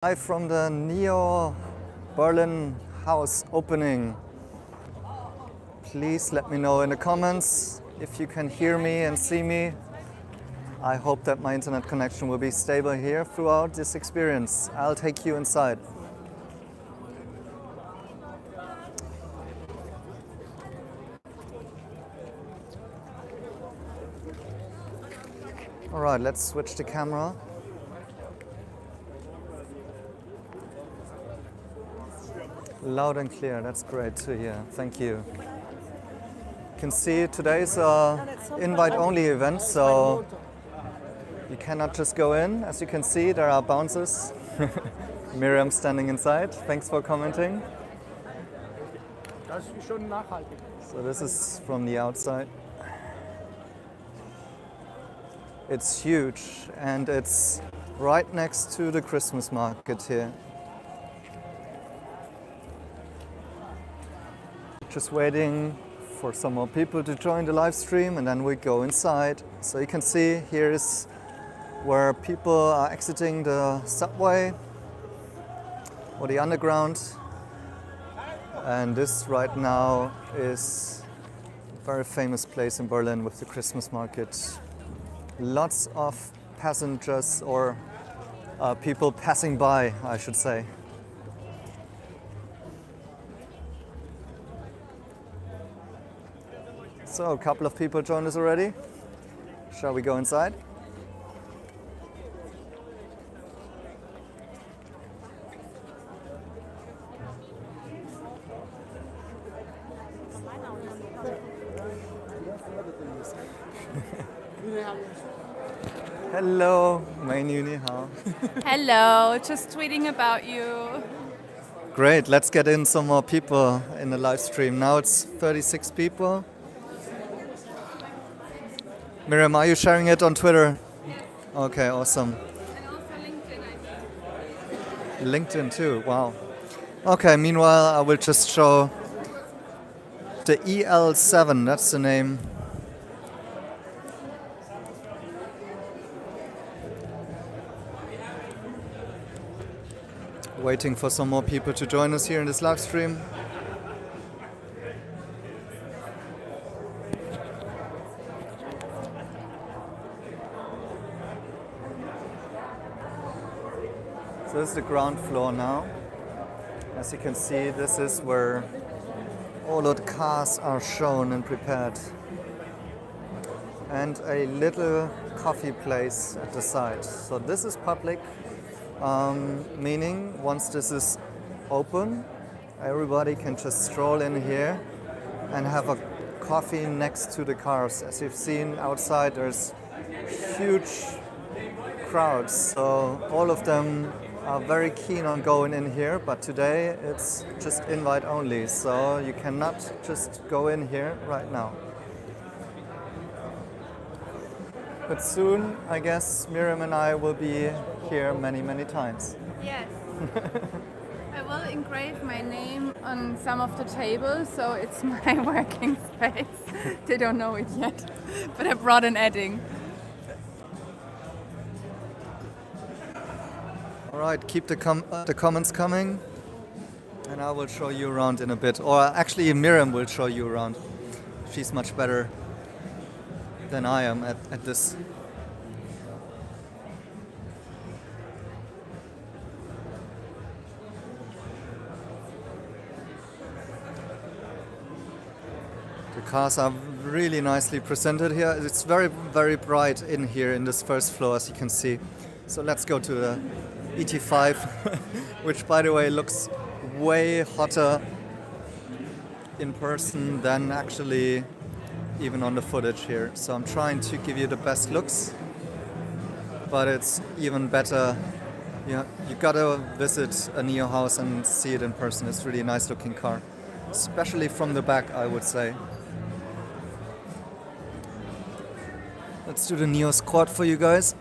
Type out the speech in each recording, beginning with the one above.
Live from the NIO Berlin house opening. Please let me know in the comments if you can hear me and see me. I hope that my internet connection will be stable here throughout this experience. I'll take you inside. All right, let's switch the camera. Loud and clear, that's great to hear. Thank you. You can see today's invite-only event, so you cannot just go in. As you can see, there are bouncers. Miriam standing inside. Thanks for commenting. So this is from the outside. It's huge and it's right next to the Christmas market here. Just waiting for some more people to join the live stream and then we go inside. So you can see here is where people are exiting the subway or the underground. And this right now is a very famous place in Berlin with the Christmas market. Lots of passengers or people passing by, I should say. So a couple of people joined us already. Shall we go inside? Hello, mein Juni, how? Hello, just tweeting about you. Great, let's get in some more people in the live stream. Now it's 36 people. Miriam, are you sharing it on Twitter? Okay, awesome. And also LinkedIn, I think. LinkedIn too, wow. Okay, meanwhile, I will just show the EL7, that's the name. Waiting for some more people to join us here in this live stream. So this is the ground floor now. As you can see, this is where all of the cars are shown and prepared. And a little coffee place at the side. So this is public, meaning once this is open, everybody can just stroll in here and have a coffee next to the cars. As you've seen outside, there's huge crowds, so all of them are very keen on going in here, but today it's just invite only, so you cannot just go in here right now. But soon, I guess, Miriam and I will be here many, many times. Yes. I will engrave my name on some of the tables, so it's my working space. They don't know it yet, but I brought an edding. All right, keep the comments coming, and I will show you around in a bit. Or actually, Miriam will show you around. She's much better than I am at this. The cars are really nicely presented here. It's very, very bright in here in this first floor, as you can see. So let's go to the ET5, which by the way looks way hotter in person than actually even on the footage here. So I'm trying to give you the best looks, but it's even better. You gotta visit a NIO house and see it in person. It's really a nice looking car, especially from the back, I would say. Let's do the NIO squad for you guys.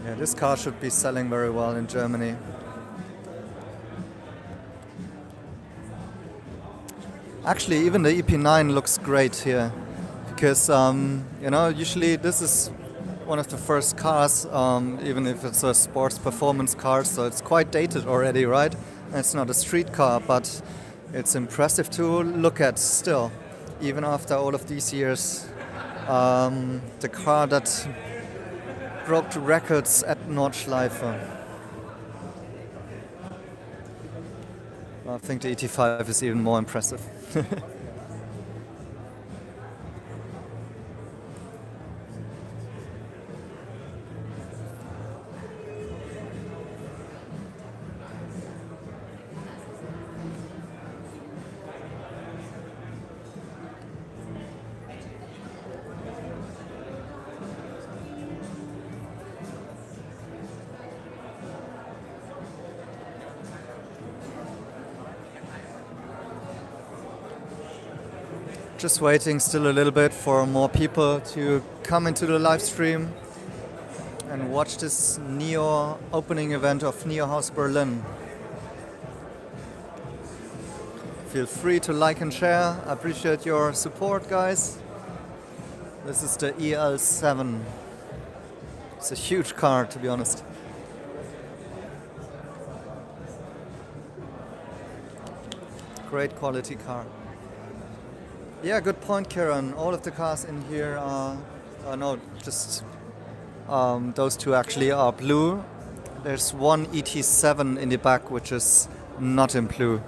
Yeah, this car should be selling very well in Germany. Actually, even the EP9 looks great here, because usually this is one of the first cars, even if it's a sports performance car, so it's quite dated already, right? It's not a street car, but it's impressive to look at still, even after all of these years. The car that broke records at Nordschleife. I think the ET5 is even more impressive. Just waiting still a little bit for more people to come into the live stream and watch this NIO opening event of NIO House Berlin. Feel free to like and share. I appreciate your support, guys. This is the EL7. It's a huge car, to be honest. Great quality car. Yeah, good point, Karen. All of the cars in here are those two actually are blue. There's one ET7 in the back, which is not in blue.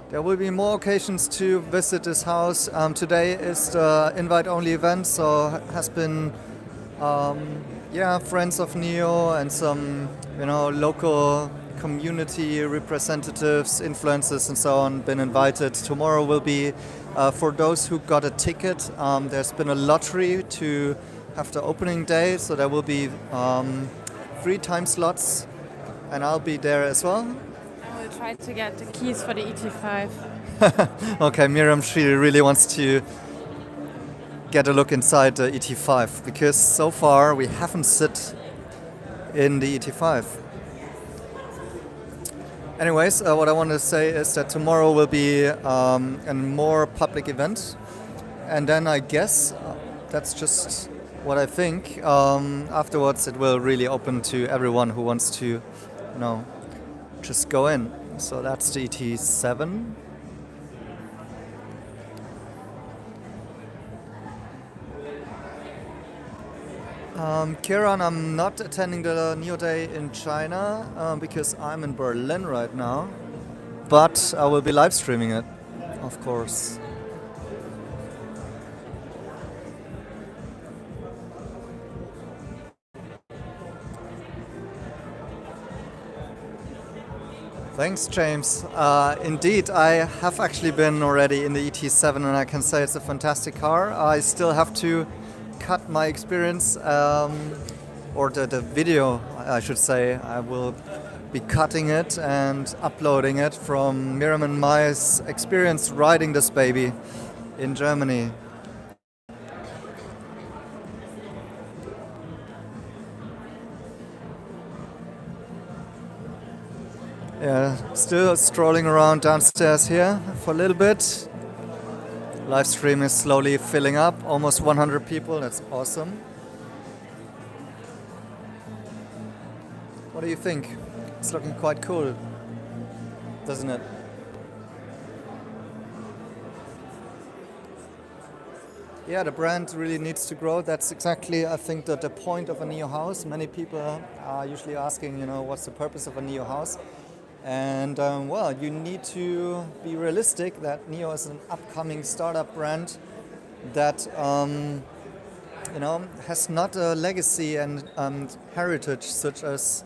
There will be more occasions to visit this house. Today is the invite-only event, so has been, friends of NIO and some, local community representatives, influencers and so on been invited. Tomorrow will be, for those who got a ticket, there's been a lottery to have the opening day, so there will be 3 time slots and I'll be there as well. I will try to get the keys for the ET5. Okay, Miriam, she really wants to get a look inside the ET5 because so far we haven't sit in the ET5. Anyways, what I want to say is that tomorrow will be a more public event, and then I guess that's just what I think. Afterwards, it will really open to everyone who wants to, just go in. So that's the ET7. Kieran, I'm not attending the NIO Day in China because I'm in Berlin right now, but I will be live streaming it, of course. Thanks, James. Indeed, I have actually been already in the ET7 and I can say it's a fantastic car. I still have to cut my experience, or the video, I should say. I will be cutting it and uploading it from Miriam and I's experience riding this baby in Germany. Yeah, still strolling around downstairs here for a little bit. Live stream is slowly filling up, almost 100 people, that's awesome. What do you think? It's looking quite cool, doesn't it? Yeah, the brand really needs to grow. That's exactly, I think, the point of a NIO house. Many people are usually asking, what's the purpose of a NIO house? And you need to be realistic that NIO is an upcoming startup brand that has not a legacy and heritage such as,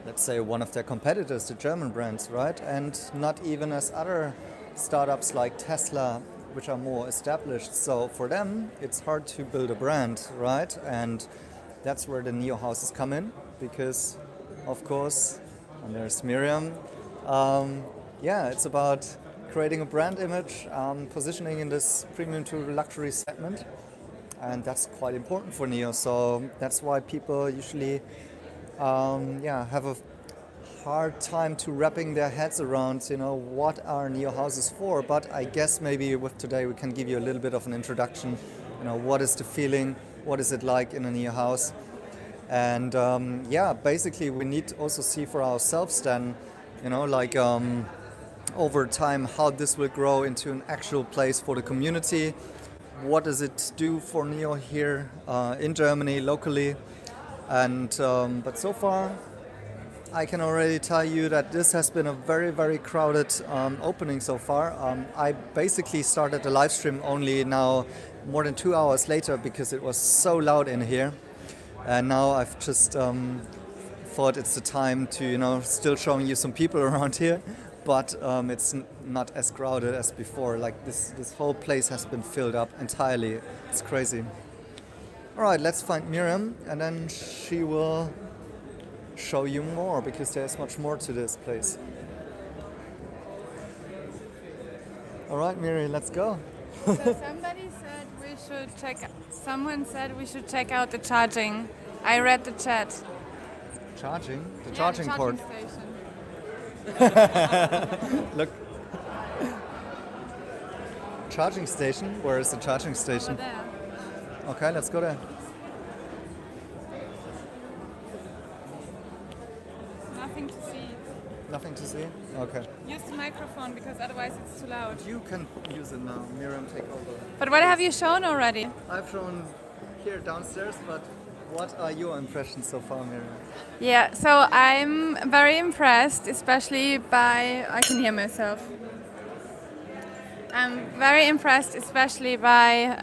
let's say, one of their competitors, the German brands, right? And not even as other startups like Tesla, which are more established. So for them, it's hard to build a brand, right? And that's where the NIO houses come in, because, of course, and there's Miriam. It's about creating a brand image, positioning in this premium to luxury segment, and that's quite important for NIO. So that's why people usually have a hard time to wrapping their heads around, what are NIO houses for. But I guess maybe with today we can give you a little bit of an introduction. What is the feeling? What is it like in a NIO house? And basically we need to also see for ourselves then, over time how this will grow into an actual place for the community. What does it do for NIO here in Germany, locally? And but so far, I can already tell you that this has been a very, very crowded opening so far. I basically started the live stream only now more than 2 hours later because it was so loud in here. And now I've just thought it's the time to, still showing you some people around here. But it's not as crowded as before. Like this whole place has been filled up entirely. It's crazy. All right, let's find Miriam, and then she will show you more because there's much more to this place. All right, Miriam, let's go. So someone said we should check out the charging. I read the chat. Charging? The Yeah, charging the port. station. Look. Charging station? Where is the charging station? Over there. Okay, let's go there. Nothing to see. Nothing to see? Okay. Use the microphone because otherwise it's too loud. You can use it now. Miriam, take over. But what have you shown already? I've shown here downstairs, but what are your impressions so far, Miriam? Yeah, so I'm very impressed, especially by... I can hear myself. I'm very impressed, especially by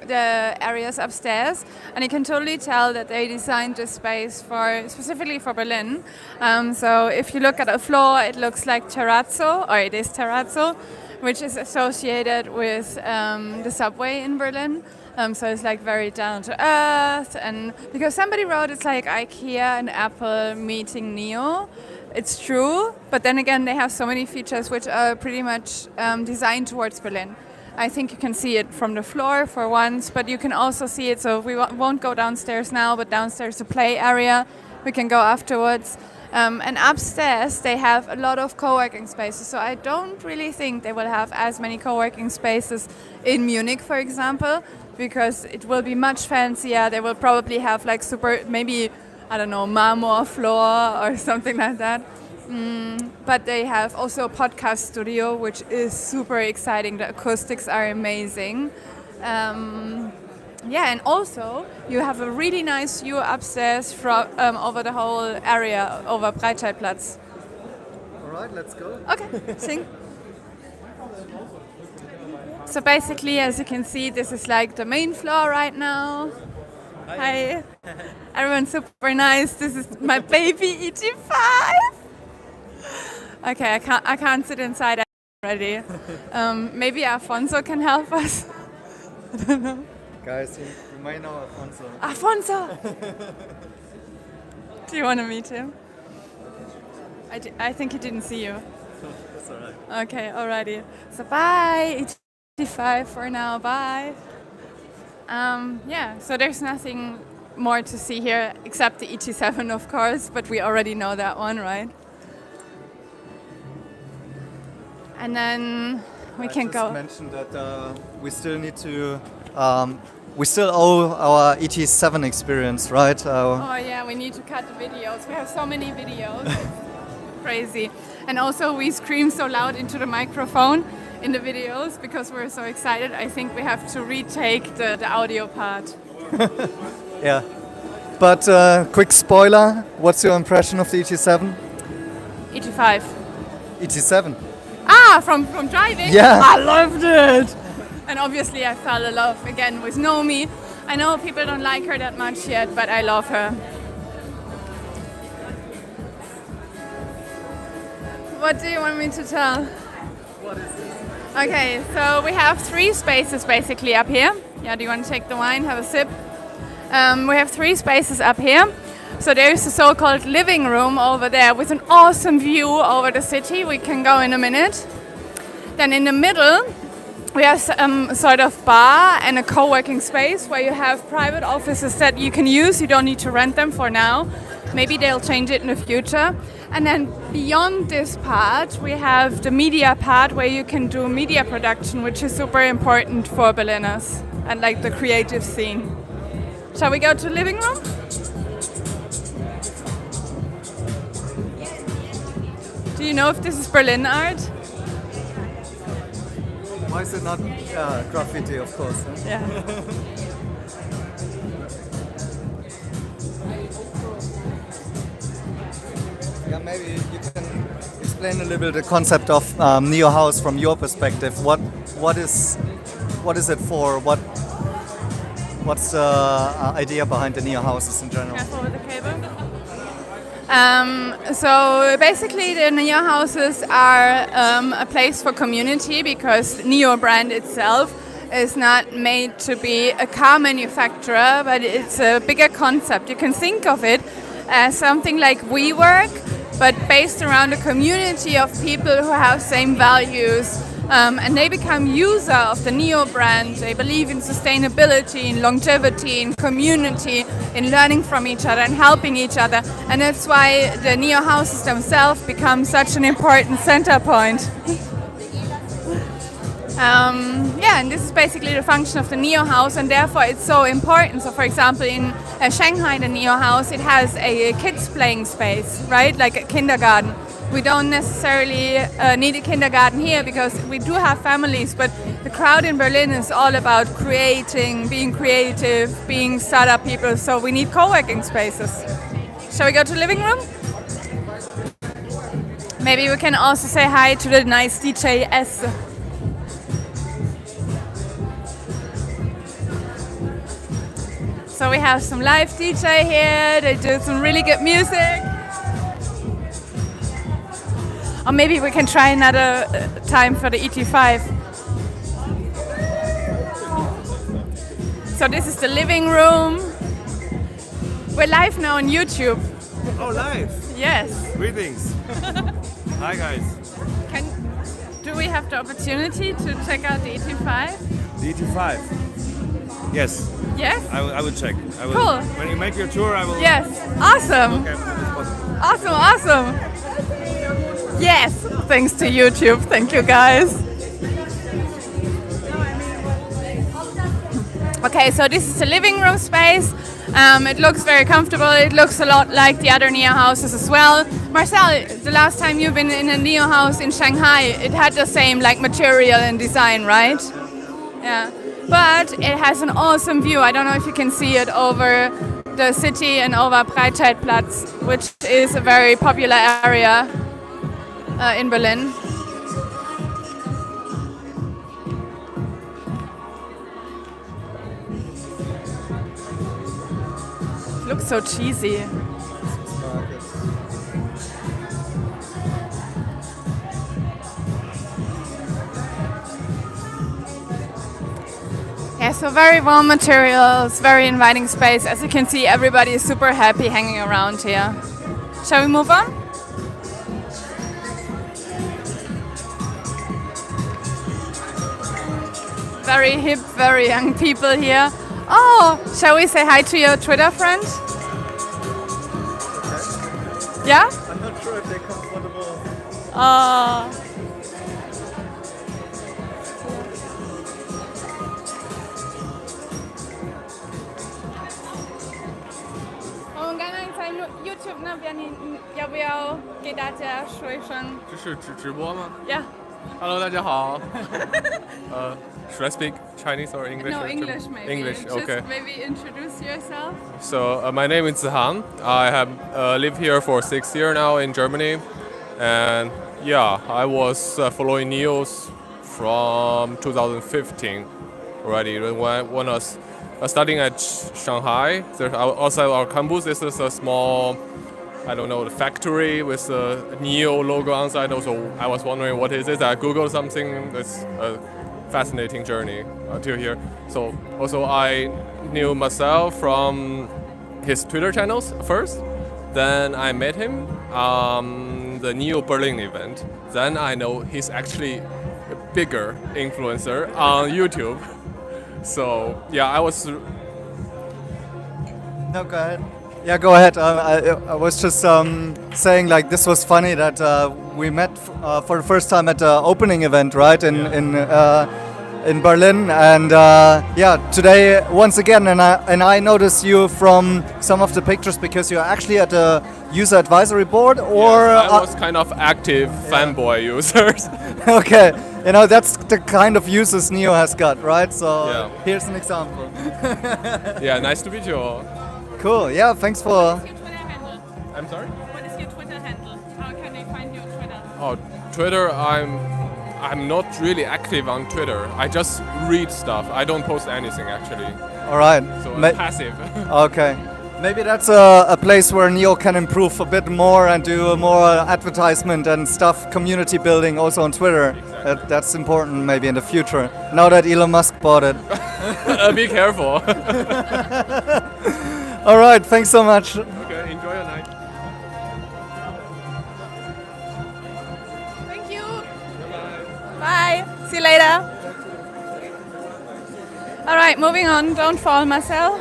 the areas upstairs, and you can totally tell that they designed this space specifically for Berlin. So if you look at the floor, it looks like terrazzo, or it is terrazzo, which is associated with the subway in Berlin. So it's like very down to earth, and because somebody wrote it's like IKEA and Apple meeting NIO. It's true, but then again they have so many features which are pretty much designed towards Berlin. I think you can see it from the floor for once, but you can also see it, so we won't go downstairs now, but downstairs the play area, we can go afterwards. And upstairs they have a lot of co-working spaces, so I don't really think they will have as many co-working spaces in Munich, for example, because it will be much fancier. They will probably have like maybe, I don't know, marmor floor or something like that. But they have also a podcast studio, which is super exciting. The acoustics are amazing. And also you have a really nice view upstairs from over the whole area, over Breitscheidplatz. All right, let's go. Okay, sing. So basically, as you can see, this is like the main floor right now. Hi. Everyone's super nice. This is my baby ET5. Okay, I can't sit inside already. Maybe Afonso can help us. I don't know. Guys, you may know Afonso. Afonso! Do you want to meet him? I think he didn't see you. That's alright. Okay, alrighty. So bye, ET5 for now. Bye. So there's nothing more to see here except the ET7, of course, but we already know that one, right? And then we can go. I just mentioned that we still need to. We still owe our ET7 experience, right? Oh yeah, we need to cut the videos. We have so many videos. It's crazy. And also we scream so loud into the microphone in the videos because we're so excited. I think we have to retake the audio part. Yeah. But quick spoiler, what's your impression of the ET7? ET5. ET7. Ah, from driving? Yeah. I loved it. And obviously I fell in love again with Nomi. I know people don't like her that much yet, but I love her. What do you want me to tell? What is this? Okay, so we have 3 spaces basically up here. Yeah, do you want to take the wine, have a sip? We have 3 spaces up here. So there's a so-called living room over there with an awesome view over the city. We can go in a minute. Then in the middle, we have sort of bar and a co-working space where you have private offices that you can use. You don't need to rent them for now. Maybe they'll change it in the future. And then beyond this part, we have the media part where you can do media production, which is super important for Berliners and like the creative scene. Shall we go to the living room? Do you know if this is Berlin art? Why is it not graffiti, of course? Huh? Yeah. Yeah, maybe you can explain a little bit the concept of NIO House from your perspective. What is it for? What's the idea behind the NIO houses in general? Careful with the cable. So basically the NIO houses are a place for community because NIO brand itself is not made to be a car manufacturer, but it's a bigger concept. You can think of it as something like WeWork, but based around a community of people who have same values. And they become user of the NIO brand. They believe in sustainability, in longevity, in community, in learning from each other and helping each other. And that's why the NIO houses themselves become such an important center point. And this is basically the function of the NIO house, and therefore it's so important. So for example, in Shanghai, the NIO house, it has a kids playing space, right? Like a kindergarten. We don't necessarily need a kindergarten here because we do have families, but the crowd in Berlin is all about creating, being creative, being startup people, so we need co-working spaces. Shall we go to the living room? Maybe we can also say hi to the nice DJ S. So we have some live DJ here, they do some really good music. Or maybe we can try another time for the ET5. So this is the living room. We're live now on YouTube. Oh, live! Yes. Greetings! Hi, guys. Do we have the opportunity to check out the ET5? The ET5. Yes, Yes? I will check. I will, Cool. When you make your tour, I will. Yes. Awesome. Okay, it's possible. Awesome, awesome. Yes, thanks to YouTube. Thank you, guys. Okay, so this is the living room space. It looks very comfortable. It looks a lot like the other NIO houses as well. Marcel, the last time you've been in a NIO house in Shanghai, it had the same like material and design, right? Yeah. But it has an awesome view. I don't know if you can see it over the city and over Breitscheidplatz, which is a very popular area in Berlin. Looks so cheesy. Yeah, so very warm materials, very inviting space. As you can see, everybody is super happy hanging around here. Shall we move on? Very hip, very young people here. Oh, shall we say hi to your Twitter friend? Yeah? I'm not sure if they're comfortable. Oh. 我们刚刚在 YouTube 那边，你要不要给大家说一声？这是直播吗 Yeah. ？Hello， 大家好。Should I speak Chinese or English? No, or English maybe. English, Just okay. maybe introduce yourself. So my name is Zihan. I have lived here for 6 years now in Germany, and yeah, I was following NIOs from 2015 already. When I was studying at Shanghai, there outside our campus, this is a small, I don't know, the factory with a NIO logo on side. Also, I was wondering what is it. I googled something. It's a fascinating journey until here. So also I knew Marcel from his Twitter channels first. Then I met him the NIO Berlin event. Then I know he's actually a bigger influencer on YouTube. So yeah, I was. No, go ahead. Yeah, go ahead. I was just saying like this was funny that we met for the first time at the opening event, right, in Berlin, and yeah, today once again, and I noticed you from some of the pictures because you're actually at the user advisory board, or yes, I was kind of active fanboy users. okay, you know that's the kind of users NIO has got, right? So Yeah. here's an example. Yeah, nice to meet you all. Cool. Yeah, thanks for. What's your Twitter handle? I'm sorry? What is your Twitter handle? How can they find you on Twitter? Oh, Twitter, I'm not really active on Twitter. I just read stuff. I don't post anything actually. All right. So I'm passive. Okay. Maybe that's a place where NIO can improve a bit more and do more advertisement and stuff, community building also on Twitter. Exactly. That's important maybe in the future. Now that Elon Musk bought it. Be careful. All right. Thanks so much. Okay, enjoy your night. Thank you. Bye. See you later. All right, moving on. Don't fall, Marcel.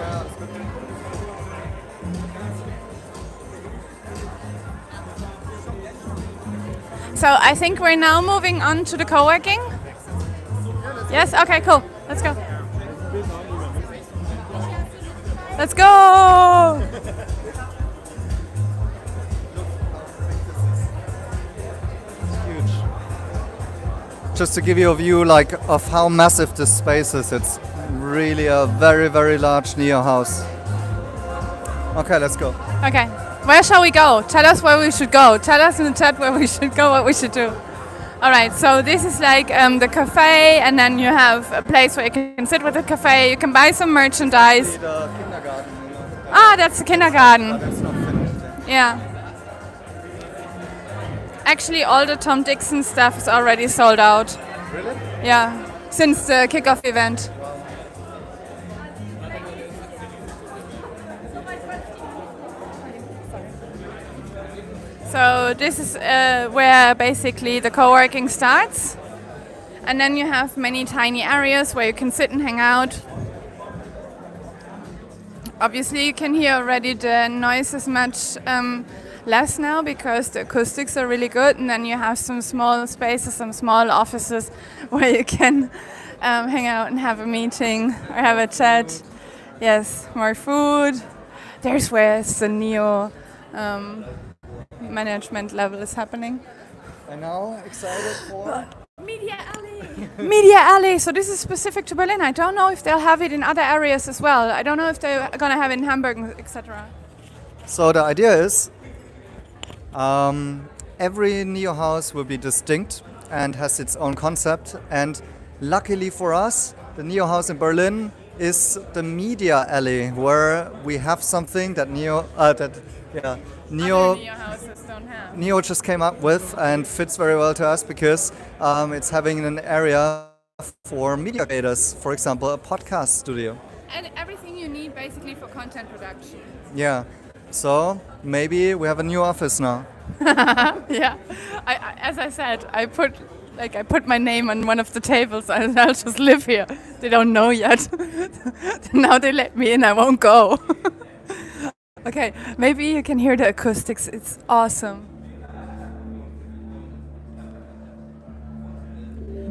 So I think we're now moving on to the co-working. Yes? Okay, cool. Let's go. Let's go! Huge. Just to give you a view like of how massive this space is, it's really a very, very large NIO house. Okay, let's go. Okay, where shall we go? Tell us where we should go. Tell us in the chat where we should go, what we should do. All right, so this is like the cafe, and then you have a place where you can sit with the cafe, you can buy some merchandise. The kindergarten. Ah, that's the kindergarten. That's not finished. Yeah. Actually, all the Tom Dixon stuff is already sold out. Really? Yeah, since the kickoff event. So this is where basically the co-working starts. And then you have many tiny areas where you can sit and hang out. Obviously you can hear already the noise is much less now because the acoustics are really good, and then you have some small spaces, some small offices where you can hang out and have a meeting or have a chat. Yes, more food. There's where the NIO management level is happening. And now excited for Media Alley. Media Alley. So this is specific to Berlin. I don't know if they'll have it in other areas as well. I don't know if they're gonna have it in Hamburg, etc. So the idea is every NIO house will be distinct and has its own concept. And luckily for us, the NIO house in Berlin is the Media Alley, where we have something that NIO NIO houses don't have. NIO just came up with and fits very well to us because it's having an area for media creators, for example, a podcast studio. And everything you need basically for content production. Yeah, so maybe we have a new office now. Yeah, as I said, I put my name on one of the tables and I'll just live here. They don't know yet. Now they let me in, I won't go. Okay, maybe you can hear the acoustics. It's awesome.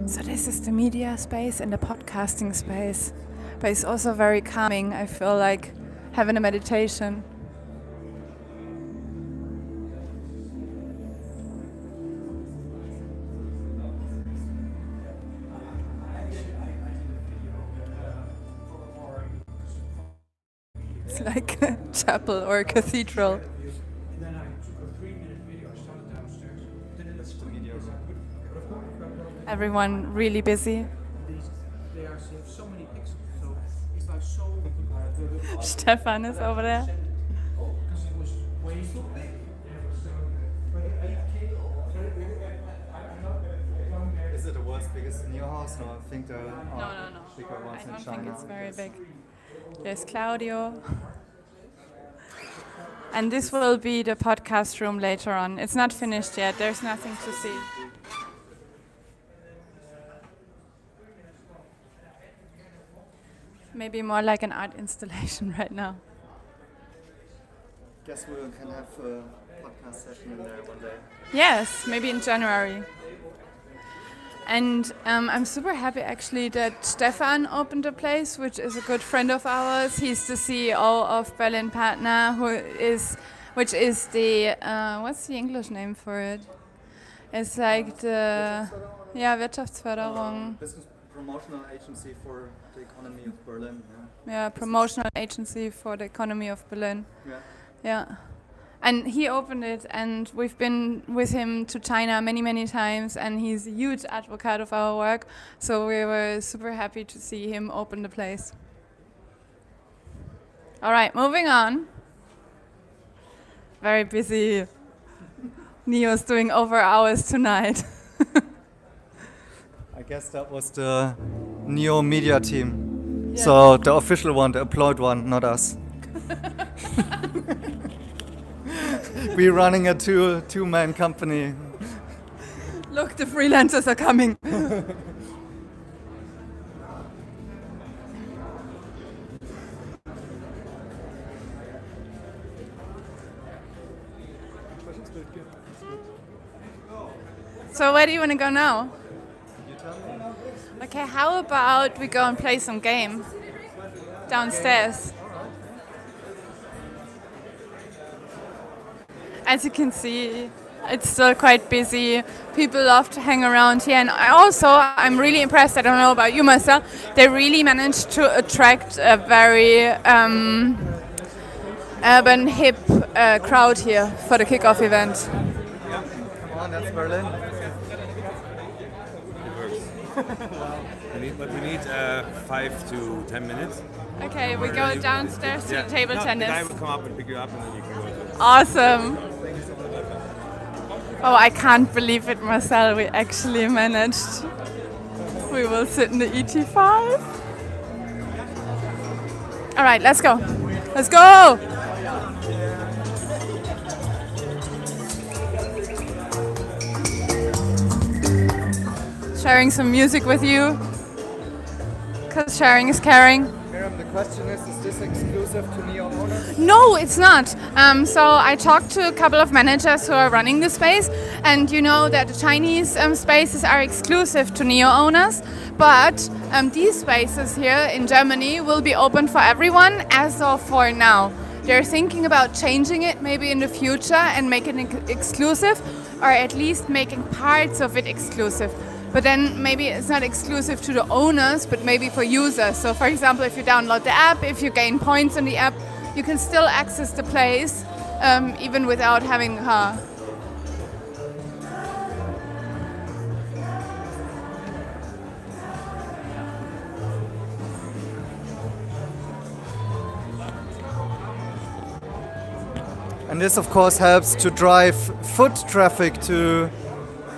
So this is the media space and the podcasting space. But it's also very calming. I feel like having a meditation. It's like a chapel or a cathedral. Everyone really busy. Stefan is over there. Is it the world's biggest NIO house? No, I think there are No. bigger ones I in don't China. think it's very big. There's Claudio. And this will be the podcast room later on. It's not finished yet. There's nothing to see. Maybe more like an art installation right now. guess we can have a podcast session in there one day. Yes, maybe in January. And I'm super happy actually that Stefan opened a place, which is a good friend of ours. He's the CEO of Berlin Partner, which is the what's the English name for it? It's like the Wirtschaftsförderung. Business promotional agency for the economy of Berlin. Yeah, promotional agency for the economy of Berlin. Yeah. Yeah. And he opened it, and we've been with him to China many, many times, and he's a huge advocate of our work, so we were super happy to see him open the place. All right, moving on. Very busy. NIO's doing over hours tonight. I guess that was the NIO media team. Yeah. So the official one, the employed one, not us. We're running a two-man company. Look, the freelancers are coming. So where do you want to go now? Okay, how about we go and play some game downstairs? As you can see, it's still quite busy. People love to hang around here. And I'm really impressed, I don't know about you, Marcel, they really managed to attract a very urban, hip crowd here for the kickoff event. Come on, that's Berlin. We need 5 to 10 minutes. Okay, we go downstairs to the table tennis. The guy will come up and pick you up, and then you can go. Awesome. Oh, I can't believe it, Marcel. We actually managed. We will sit in the ET5. All right, let's go. Let's go. Sharing some music with you, because sharing is caring. Miriam, the question is this exclusive to NIO owners? No, it's not. So I talked to a couple of managers who are running the space, and you know that the Chinese spaces are exclusive to NIO owners, but these spaces here in Germany will be open for everyone as of for now. They're thinking about changing it maybe in the future and making it exclusive, or at least making parts of it exclusive. But then maybe it's not exclusive to the owners, but maybe for users. So for example, if you download the app, if you gain points on the app, you can still access the place even without having a car. And this of course helps to drive foot traffic to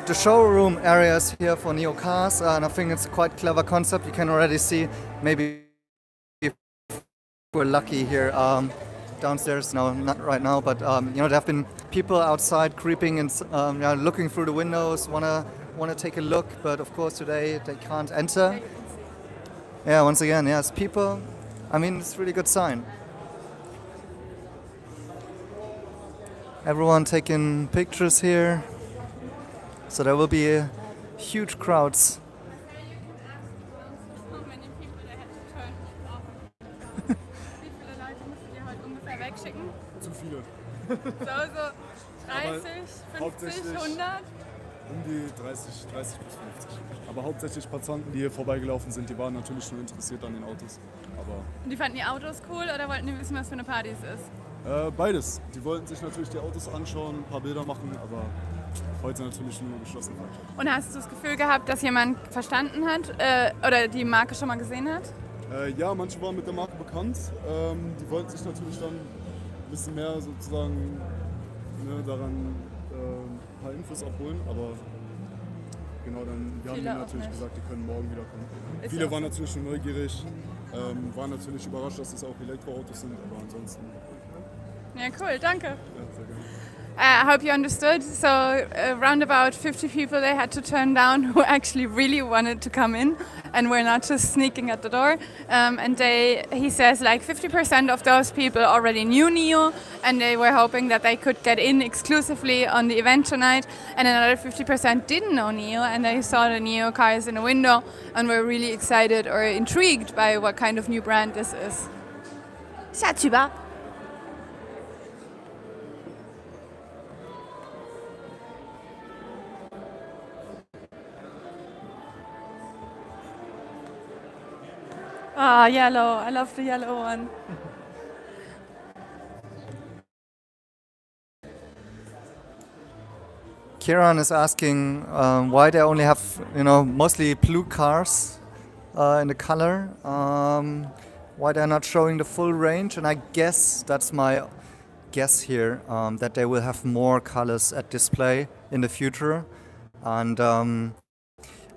the showroom areas here for NIO cars, and I think it's a quite clever concept. You can already see, maybe if we're lucky here downstairs, no, not right now, but you know, there have been people outside creeping and looking through the windows, wanna take a look, but of course today they can't enter. Yeah, once again, yes, people. I mean, it's a really good sign. Everyone taking pictures here. So there will be huge crowds. How many people they had to turn off? Wie viele Leute musst du dir heute ungefähr wegschicken? Zu viele. So 30, 50, 100? Um die 30 bis 50. Aber hauptsächlich Passanten, die hier vorbeigelaufen sind, die waren natürlich schon interessiert an den Autos. Aber Und die fanden die Autos cool oder wollten die wissen, was für eine Party es ist? beides. Die wollten sich natürlich die Autos anschauen, ein paar Bilder machen, aber heute natürlich nur geschlossen. Und hast du das Gefühl gehabt, dass jemand verstanden hat oder die Marke schon mal gesehen hat? Ja, manche waren mit der Marke bekannt. Die wollten sich natürlich dann ein bisschen mehr sozusagen daran ein paar Infos abholen, aber genau, dann wir haben denen natürlich gesagt, die können morgen wieder kommen. Viele waren natürlich schon neugierig, waren natürlich überrascht, dass es auch Elektroautos sind, aber ansonsten... Ja, cool, danke. Ja, sehr gerne. I hope you understood. So around about 50 people they had to turn down who actually really wanted to come in and were not just sneaking at the door. And he says like 50% of those people already knew NIO and they were hoping that they could get in exclusively on the event tonight. And another 50% didn't know NIO and they saw the NIO cars in the window and were really excited or intrigued by what kind of new brand this is. Ça tu vas? Ah, yellow. I love the yellow one. Kieran is asking why they only have, mostly blue cars in the color. Why they're not showing the full range, and I guess that's my guess here, that they will have more colors at display in the future. And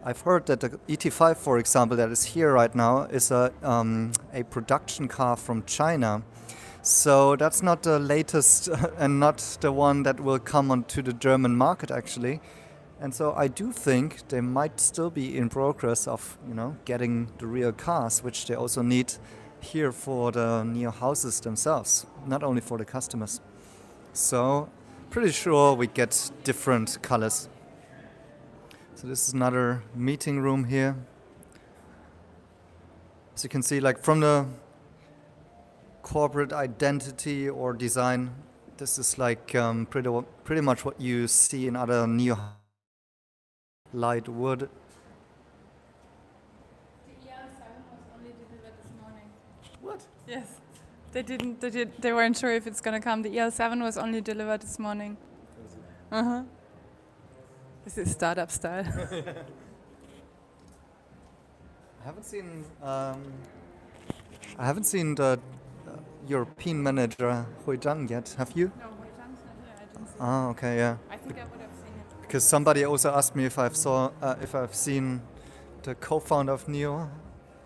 I've heard that the ET5, for example, that is here right now, is a production car from China. So that's not the latest and not the one that will come onto the German market, actually. And so I do think they might still be in progress of, getting the real cars, which they also need here for the NIO houses themselves, not only for the customers. So pretty sure we get different colors. So this is another meeting room here. As you can see, like from the corporate identity or design, this is like pretty much what you see in other NIO light wood. The EL7 was only delivered this morning. What? Yes. They weren't sure if it's gonna come. The EL7 was only delivered this morning. Uh-huh. This is startup style. I haven't seen the European manager Hui Zhang yet. Have you? No, Hui Zhang's not here. I didn't see Ah, okay, yeah. I think I would have seen it. Because somebody also asked me if I've seen the co-founder of NIO,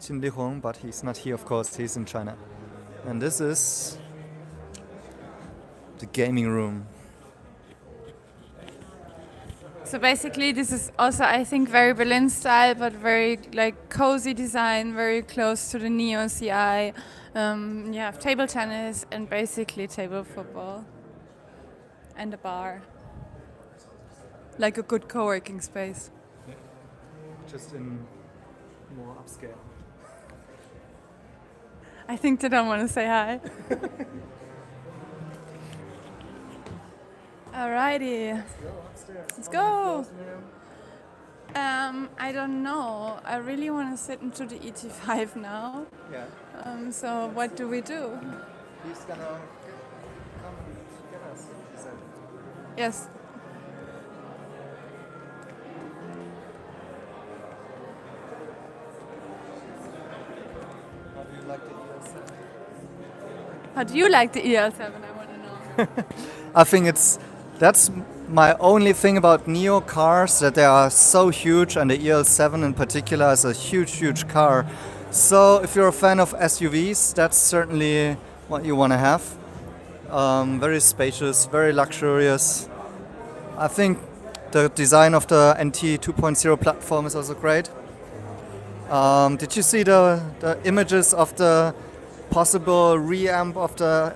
Jin Lihong, but he's not here, of course. He's in China. And this is the gaming room. So basically this is also, I think, very Berlin style, but very like cozy design, very close to the NIO CI. You have table tennis and basically table football. And a bar. Like a good co-working space. Just in more upscale. I think they don't want to say hi. Alrighty. Let's go. I don't know. I really want to sit into the ET5 now. Yeah. So what do we do? He's gonna come get us, he said. Yes. How do you like the EL7? How do you like the EL7? I want to know. I think that's my only thing about NIO cars, that they are so huge, and the EL7 in particular is a huge car. So if you're a fan of SUVs, that's certainly what you want to have. Very spacious, very luxurious. I think the design of the NT 2.0 platform is also great. Did you see the images of the possible reamp of the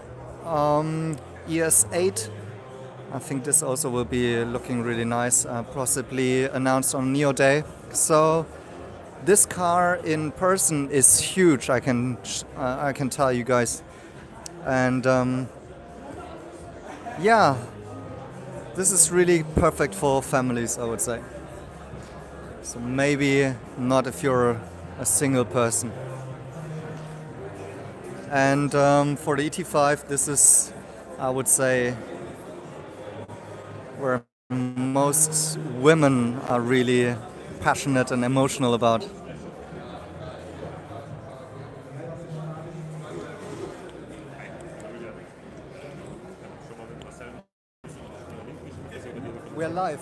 ES8? I think this also will be looking really nice, possibly announced on NIO Day. So this car in person is huge, I can tell you guys. And yeah, this is really perfect for families, I would say. So maybe not if you're a single person. And for the ET5, this is, I would say, where most women are really passionate and emotional about. We're live.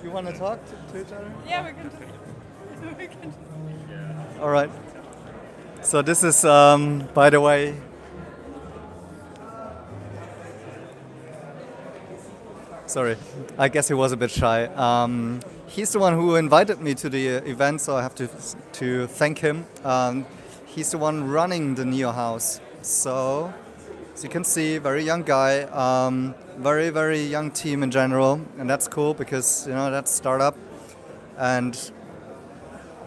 You want to talk to each other? Yeah, we can. All right. So this is, by the way, Sorry, I guess he was a bit shy. He's the one who invited me to the event, so I have to thank him. He's the one running the NIO house. So, as you can see, very young guy, very, very young team in general, and that's cool because, you know, that's startup. And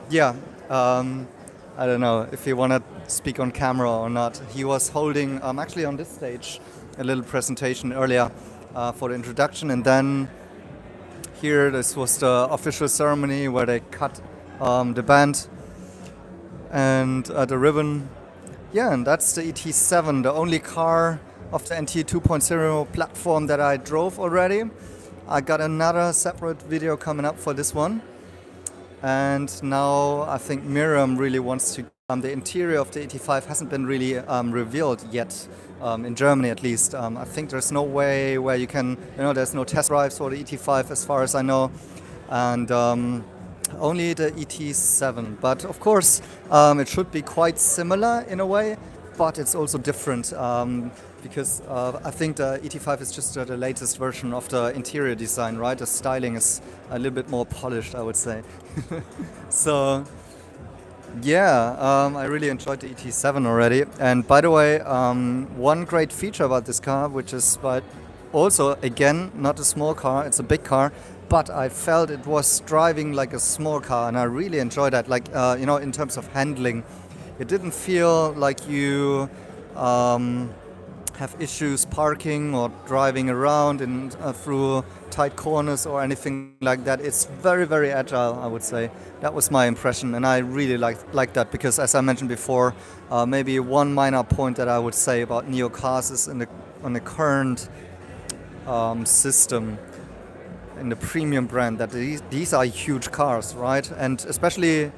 yeah, I don't know if you want to speak on camera or not. He was holding, actually on this stage, a little presentation earlier for the introduction, and then here this was the official ceremony where they cut the band and the ribbon. Yeah, and that's the ET7, the only car of the NT 2.0 platform that I drove already. I got another separate video coming up for this one. And now I think Miriam really wants to. The interior of the ET5 hasn't been really revealed yet, in Germany at least. I think there's no way where you can, there's no test drives for the ET5 as far as I know, and only the ET7. But of course, it should be quite similar in a way, but it's also different because I think the ET5 is just the latest version of the interior design, right? The styling is a little bit more polished, I would say. So, yeah, I really enjoyed the ET7 already. And by the way, one great feature about this car, which is also, again, not a small car, it's a big car, but I felt it was driving like a small car, and I really enjoyed that. Like, in terms of handling, it didn't feel like you have issues parking or driving around through tight corners or anything like that. It's very, very agile, I would say. That was my impression, and I really like that because, as I mentioned before, maybe one minor point that I would say about NIO cars is on the current system in the premium brand that these are huge cars, right? And especially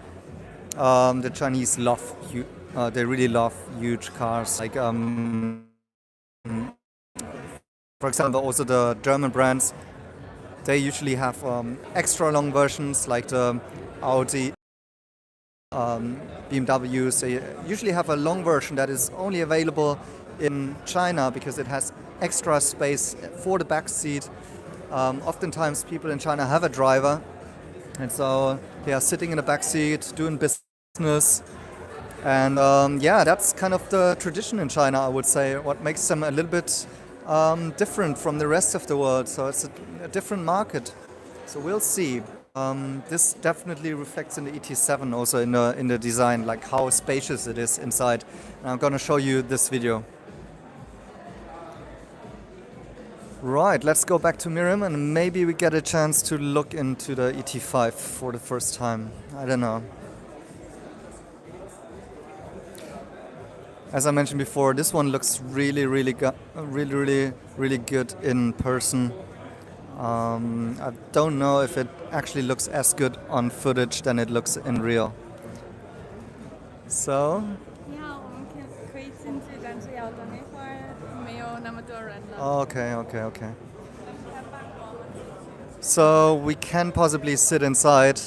the Chinese they really love huge cars. Like, for example, also the German brands, they usually have extra long versions like the Audi, BMWs. They usually have a long version that is only available in China because it has extra space for the back seat. Oftentimes people in China have a driver, and so they are sitting in the back seat doing business. And that's kind of the tradition in China, I would say, what makes them a little bit different from the rest of the world. So it's a different market. So we'll see. This definitely reflects in the ET7 also in the design, like how spacious it is inside. And I'm going to show you this video. Right, let's go back to Miriam and maybe we get a chance to look into the ET5 for the first time. I don't know. As I mentioned before, this one looks really, really good in person. I don't know if it actually looks as good on footage than it looks in real. So. Okay. So we can possibly sit inside,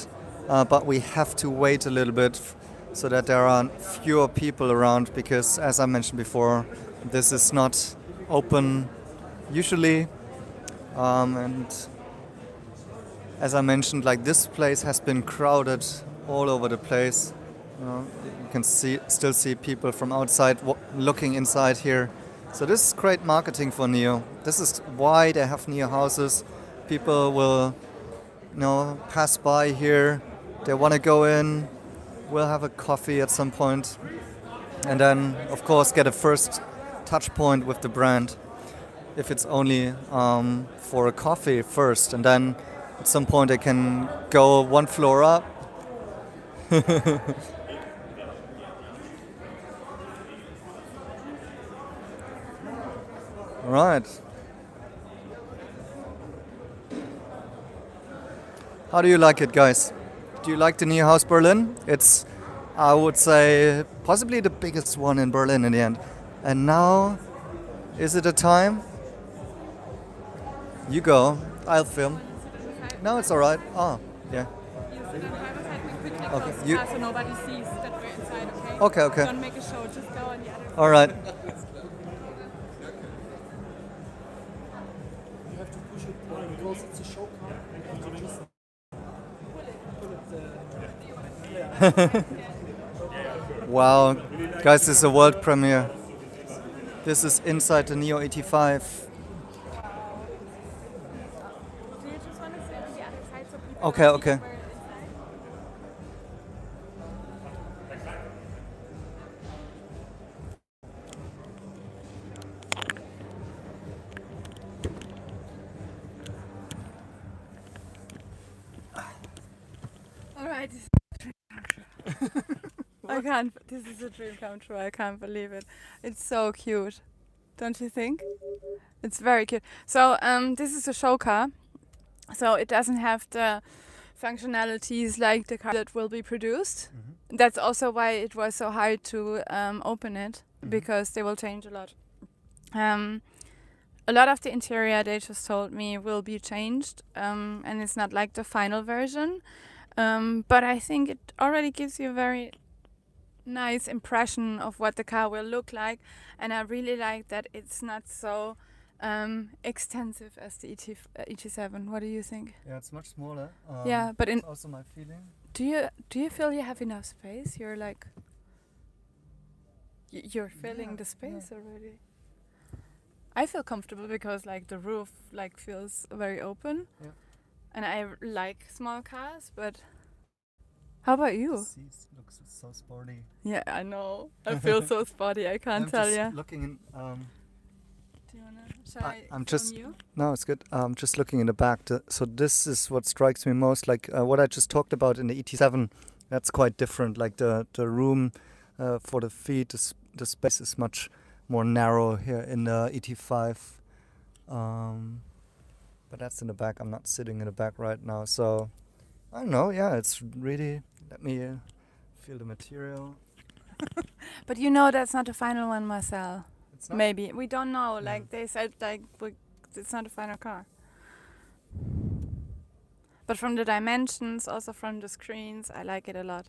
but we have to wait a little bit so that there are fewer people around because, as I mentioned before, this is not open usually. And as I mentioned, like this place has been crowded all over the place. You can still see people from outside looking inside here. So this is great marketing for NIO. This is why they have NIO houses. People will, pass by here. They want to go in. We'll have a coffee at some point, and then, of course, get a first touch point with the brand. If it's only for a coffee first, and then at some point they can go one floor up. Right. How do you like it, guys? Do you like the NIO House Berlin? It's, I would say, possibly the biggest one in Berlin in the end. And now, is it a time? You go. I'll film. No, it's all right. Oh, yeah. Okay. So nobody sees that we're inside, okay? Okay. Don't make a show, just go on the other side. All right. have to push it because it's a show car. You have to just pull it. Wow, guys, this is a world premiere. This is inside the NIO 85. Do you just want to sit on the other side so people Okay, can see okay. where it's like? All right. I can't. This is a dream come true. I can't believe it. It's so cute, don't you think? It's very cute. So this is a show car. So it doesn't have the functionalities like the car that will be produced. That's also why it was so hard to open it, because they will change a lot. A lot of the interior, they just told me, will be changed, and it's not like the final version. But I think it already gives you a very nice impression of what the car will look like, and I really like that it's not so extensive as the ET7. What do you think? Yeah, it's much smaller. Yeah, but that's also my feeling. Do you feel you have enough space? You're like you're filling the space already. I feel comfortable because like the roof like feels very open. Yeah. And I like small cars, but how about you? The seats looks so sporty. Yeah, I know. I feel so sporty. I can't tell I'm you. just looking in. Do you wanna? Shall I I'm film just you? No, it's good. I'm just looking in the back. So this is what strikes me most. Like what I just talked about in the ET7. That's quite different. Like the room for the feet, the space is much more narrow here in the ET5. But that's in the back. I'm not sitting in the back right now. So I don't know. Yeah, it's really. Let me feel the material. But you know that's not the final one, Marcel. It's not. Maybe we don't know. Like they said, like it's not a final car. But from the dimensions, also from the screens, I like it a lot.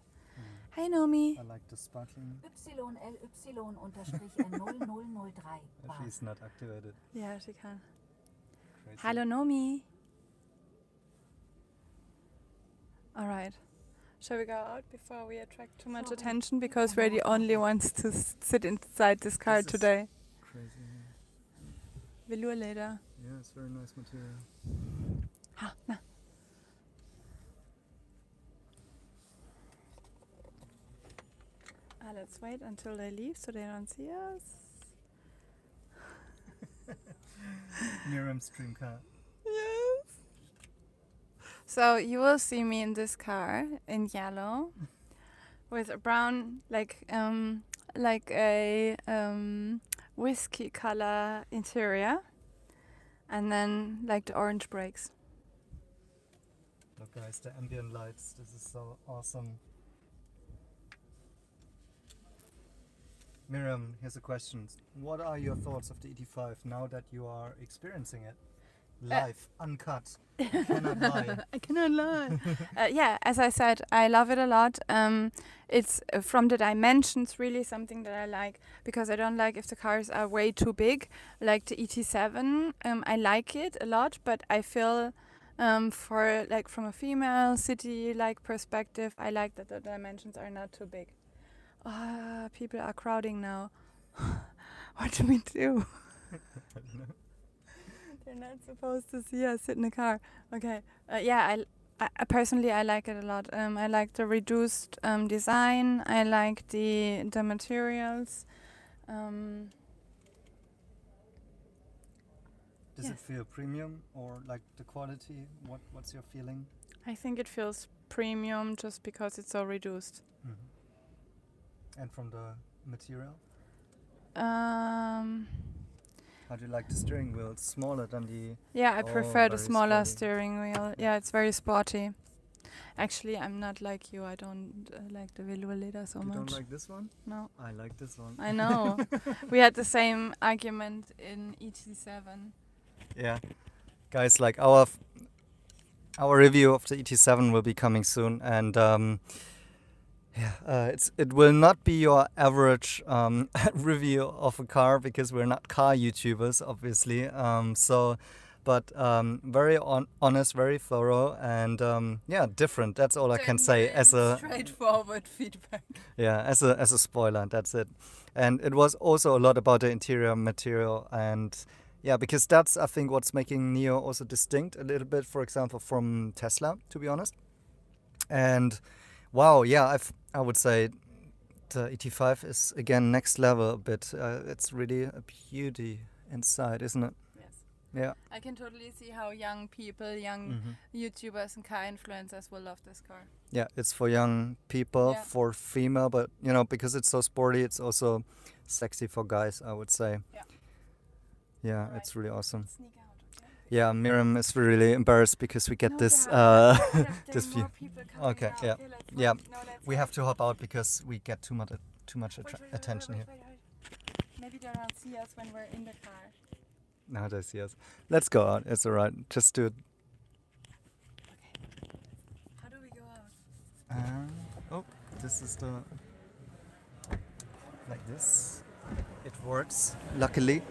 Hi, Nomi. I like the sparkling. YLY-N0003 She's not activated. Yeah, she can. Crazy. Hello, Nomi. All right. Shall we go out before we attract too much attention? Because we're the only ones to sit inside this car This is today. Crazy. Velour leather. Yeah, it's very nice material. Ha, na. Let's wait until they leave so they don't see us. Miriam's dream car. Yes. So you will see me in this car in yellow with a brown, like a whiskey color interior, and then like the orange brakes. Look, guys, the ambient lights. This is so awesome. Miriam, here's a question. What are your thoughts of the ET5 now that you are experiencing it? Live, uncut. You cannot lie. I cannot lie. Yeah, as I said, I love it a lot. It's from the dimensions really something that I like, because I don't like if the cars are way too big. Like the ET7, I like it a lot, but I feel for like from a female city like perspective, I like that the dimensions are not too big. People are crowding now. What do we do? They're not supposed to see us sit in a car. Okay. Yeah, I personally I like it a lot. I like the reduced design. I like the materials. Does it feel premium or like the quality? What's your feeling? I think it feels premium just because it's so reduced. Mm-hmm. And from the material? How do you like the steering wheel? It's smaller than the... Yeah, I prefer the very smaller sporty. steering wheel. Yeah, it's very sporty. Actually, I'm not like you. I don't like the velour leather so You much. don't like this one? No. I like this one. I know. We had the same argument in ET7. Yeah. Guys, like our review of the ET7 will be coming soon, and it will not be your average review of a car, because we're not car YouTubers, obviously. So but very honest, very thorough, and yeah, different. That's all I can say as a straightforward feedback. yeah, as a spoiler. That's it. And it was also a lot about the interior material, and yeah, because that's I think what's making NIO also distinct a little bit, for example, from Tesla, to be honest. And wow, yeah, I would say the ET5 is again next level a bit. It's really a beauty inside, isn't it? Yes. Yeah. I can totally see how young people, young YouTubers and car influencers will love this car. Yeah, it's for young people, Yeah. for female, but you know, because it's so sporty, it's also sexy for guys, I would say. Yeah. Yeah, Right. it's really awesome. Sneak out. Okay. Yeah, Miriam is really embarrassed because we get No, this there are this view. more people coming Okay, now. yeah. Okay, let's Yeah. wait. No, let's We wait. have to hop out because we get too much Wait, attention here. wait. Maybe they don't see us when we're in the car. Now they see us. Let's go out. It's alright. Just do it. How do we go out? Oh, this is the like this. It works. Luckily.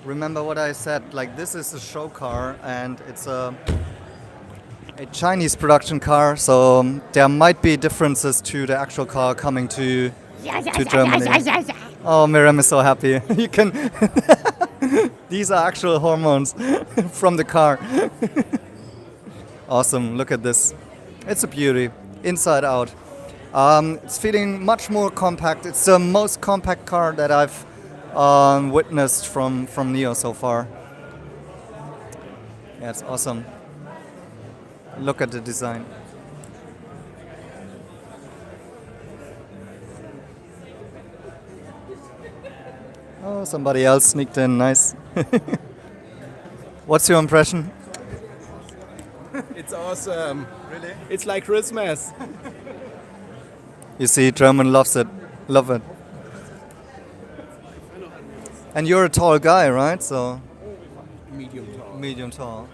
Remember what I said? Like this is a show car, and it's a Chinese production car. So there might be differences to the actual car coming to Germany. Oh, Miriam is so happy. You can. These are actual hormones from the car. Awesome. Look at this. It's a beauty, inside out. It's feeling much more compact. It's the most compact car that I've witnessed from NIO so far. Yeah, it's awesome. Look at the design. Oh, somebody else sneaked in. Nice. What's your impression? It's awesome. Really? It's like Christmas. You see, German loves it. Love it. And you're a tall guy, right? So Medium tall. medium tall.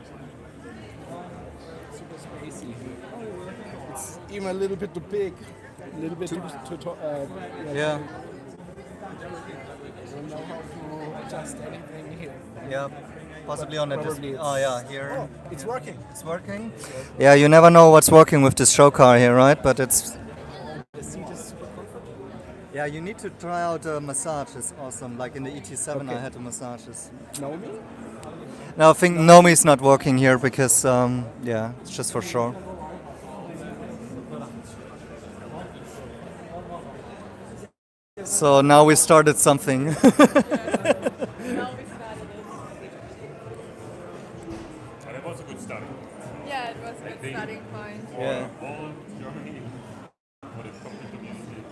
Super spacey. It's even a little bit too big. A little bit too tall. Yeah. I don't know how to adjust anything here. Yeah. Possibly on the Probably display. it's- Oh yeah, here. Oh, it's working. It's working. Yeah, you never know what's working with this show car here, right? But it's. The seat is super comfortable. Yeah, you need to try out a massage. It's awesome. Like in the ET7, I Okay. had a massages. Naomi? No, I think Nomi's not working here because, yeah, it's just for sure. So now we started something. That was a good start. Yeah, it was a good think- starting point. Yeah. All Germany. What is community?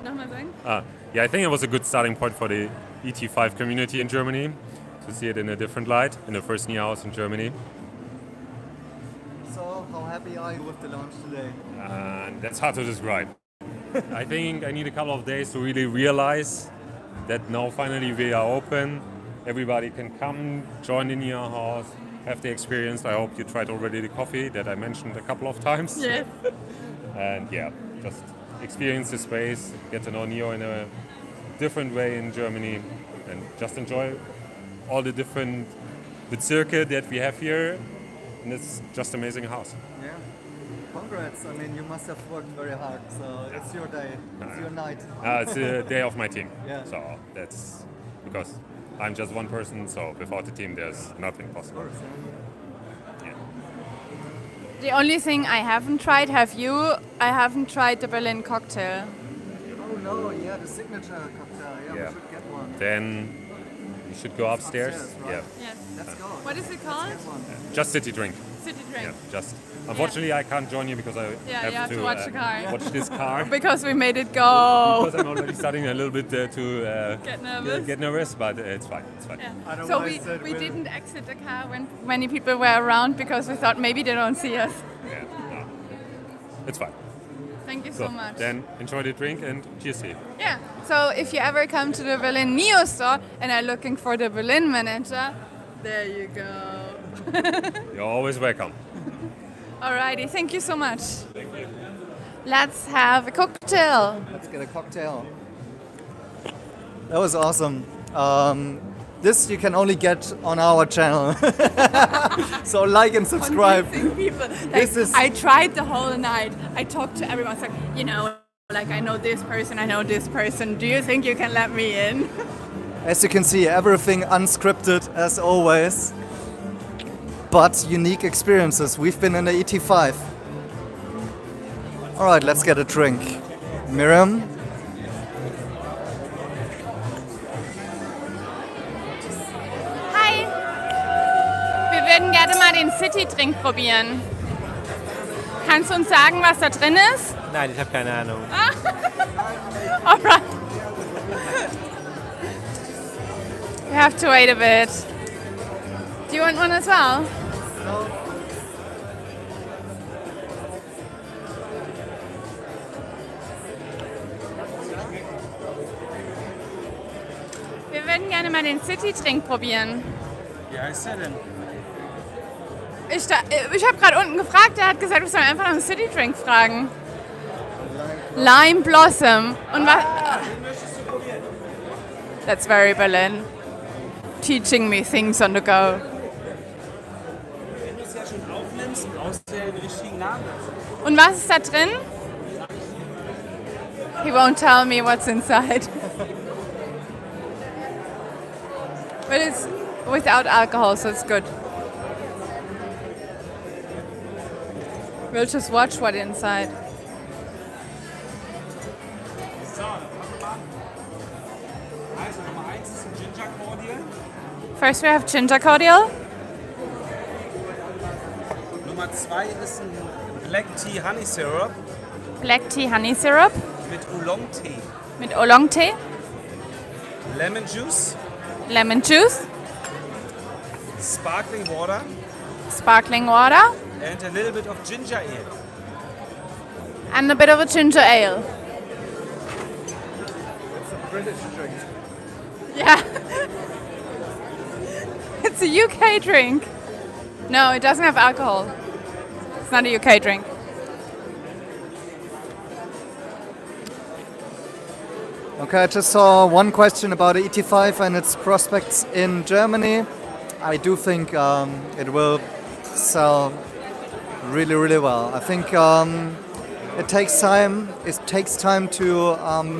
Nochmal sagen? Yeah, I think it was a good starting point for the ET5 community in Germany to see it in a different light in the first NIO house in Germany. So, how happy are you with the launch today? And that's hard to describe. I think I need a couple of days to really realize that now finally we are open. Everybody can come, join the NIO house, have the experience. I hope you tried already the coffee that I mentioned a couple of times. Yes. And yeah, just experience the space, get to know NIO in a different way in Germany, and just enjoy all the different Bezirke that we have here. And it's just amazing house. Yeah. Congrats. I mean, you must have worked very hard. So, it's your day. It's your night. It's the day of my team. Yeah. So that's because I'm just one person, so without the team there's nothing possible. Yeah. The only thing I haven't tried, have you? I haven't tried the Berlin cocktail. Oh no, yeah, the signature cocktail. Yeah, Yeah. we should get one. Then you should go upstairs. Upstairs, right? Yeah. Yes. Let's go. What is it called? Get one. Just city drink. City drink. Yeah. Just. Unfortunately, I can't join you because I Yeah, you have to watch the car. watch this car. Because we made it go. Because I'm already starting a little bit to Get nervous. get nervous, but it's fine. It's fine. Yeah. Otherwise So it we will- didn't exit the car when many people were around because we thought maybe they don't see us. Yeah, no. It's fine. Thank you so much. Then enjoy the drink and cheers to you. Yeah. So if you ever come to the Berlin NIO store and are looking for the Berlin manager, there you go. You're always welcome. Alrighty, thank you so much. Let's have a cocktail. Let's get a cocktail. That was awesome. This you can only get on our channel. So like and subscribe. Convincing people. This is- I tried the whole night. I talked to everyone. It's like, you know, like I know this person, I know this person. Do you think you can let me in? As you can see, everything unscripted as always, but unique experiences. We've been in the ET5. All right, let's get a drink. Miriam? Hi. Wir würden gerne mal den City-Drink probieren. Kannst du uns sagen, was da drin ist? Nein, ich habe keine Ahnung. Alright. We have to wait a bit. Do you want one as well? Wir würden gerne mal den City-Drink probieren. Wie heißt der denn? Ich habe gerade unten gefragt, der hat gesagt, wir sollen einfach nach dem City-Drink fragen. Lime Blossom. Und was? That's very Berlin. Teaching me things on the go. Wenn du es ja schon aufnimmst, brauchst du ja den richtigen Namen. Und was ist da drin? He won't tell me what's inside. But it's without alcohol, so it's good. We'll just watch what's inside. So, also Nummer 1 ist ein Ginger Cordial. First we have ginger cordial. Nummer 2 ist ein Black Tea Honey Syrup Black Tea Honey Syrup mit Oolong-Tee. mit Oolong-Tee. Lemon Juice, Lemon Juice. Sparkling Water Sparkling water. and a little bit of ginger ale. And a bit of a ginger ale. British drink. Yeah. It's a UK drink. No, it doesn't have alcohol. It's not a UK drink. Okay, I just saw one question about the ET5 and its prospects in Germany. I do think it will sell really, really well. I think it takes time. It takes time to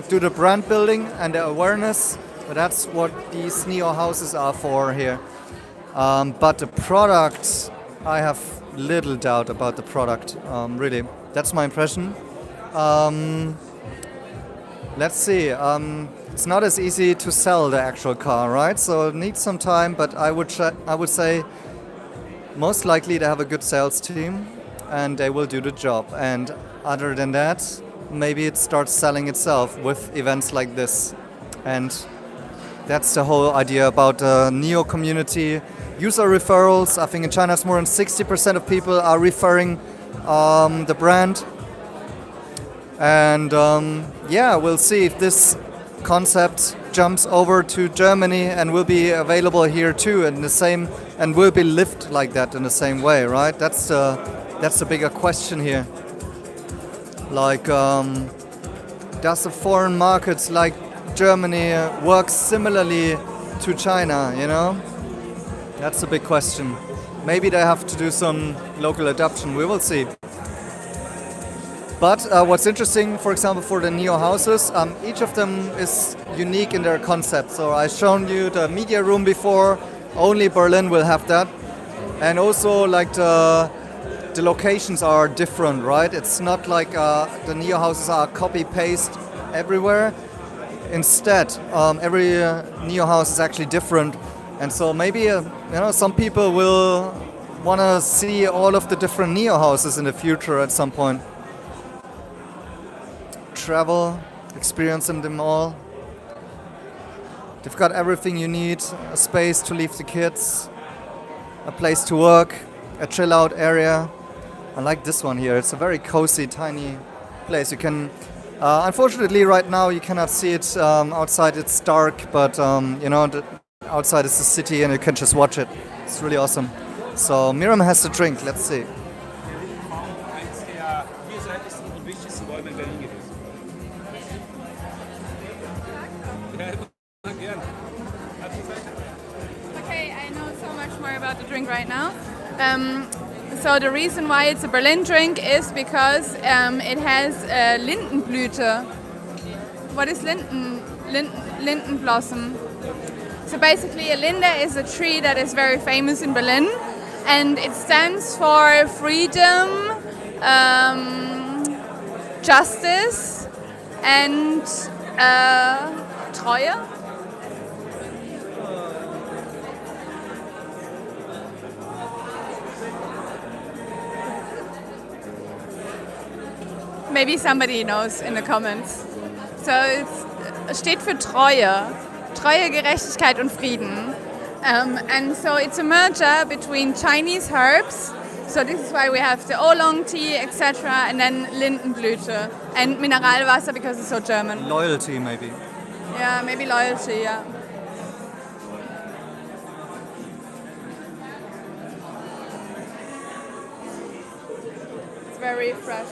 do the brand building and the awareness. But that's what these NIO houses are for here. But the product, I have little doubt about the product. Really, that's my impression. Let's see. It's not as easy to sell the actual car, right? So it needs some time. But I would say most likely they have a good sales team and they will do the job. And other than that, maybe it starts selling itself with events like this. And that's the whole idea about the NIO community. User referrals. I think in China it's more than 60% of people are referring the brand. And yeah, we'll see if this concept jumps over to Germany and will be available here too in the same, and will be lived like that in the same way, right? That's the bigger question here. Like, does the foreign markets like Germany work similarly to China, you know? That's a big question. Maybe they have to do some local adoption, we will see. But what's interesting, for example, for the NIO houses, each of them is unique in their concept. So I've shown you the media room before, only Berlin will have that. And also like the locations are different, right? It's not like the NIO houses are copy-paste everywhere. Instead, every NIO house is actually different. And so maybe you know, some people will want to see all of the different NIO houses in the future at some point. Travel, experience them all. They've got everything you need: a space to leave the kids, a place to work, a chill out area. I like this one here. It's a very cozy, tiny place. You can, unfortunately right now you cannot see it outside. It's dark, but you know, outside is the city and you can just watch it. It's really awesome. So Miriam has to drink. Let's see. Eins der vielseitigsten und wichtigsten Räume in Berlin gewesen. Ja, gern. Hat die Zeit? more about the drink right now. So the reason why it's a Berlin drink is because it has Lindenblüte. What is Linden blossom? So basically a Linde is a tree that is very famous in Berlin, and it stands for freedom, justice and Treue. Maybe somebody knows in the comments. So es steht für Treue. Treue, Gerechtigkeit und Frieden. And so it's a merger between Chinese herbs. So this is why we have the oolong tea, etc. And then Lindenblüte. And Mineralwasser because it's so German. Loyalty, maybe. Yeah, maybe loyalty, yeah. It's very fresh.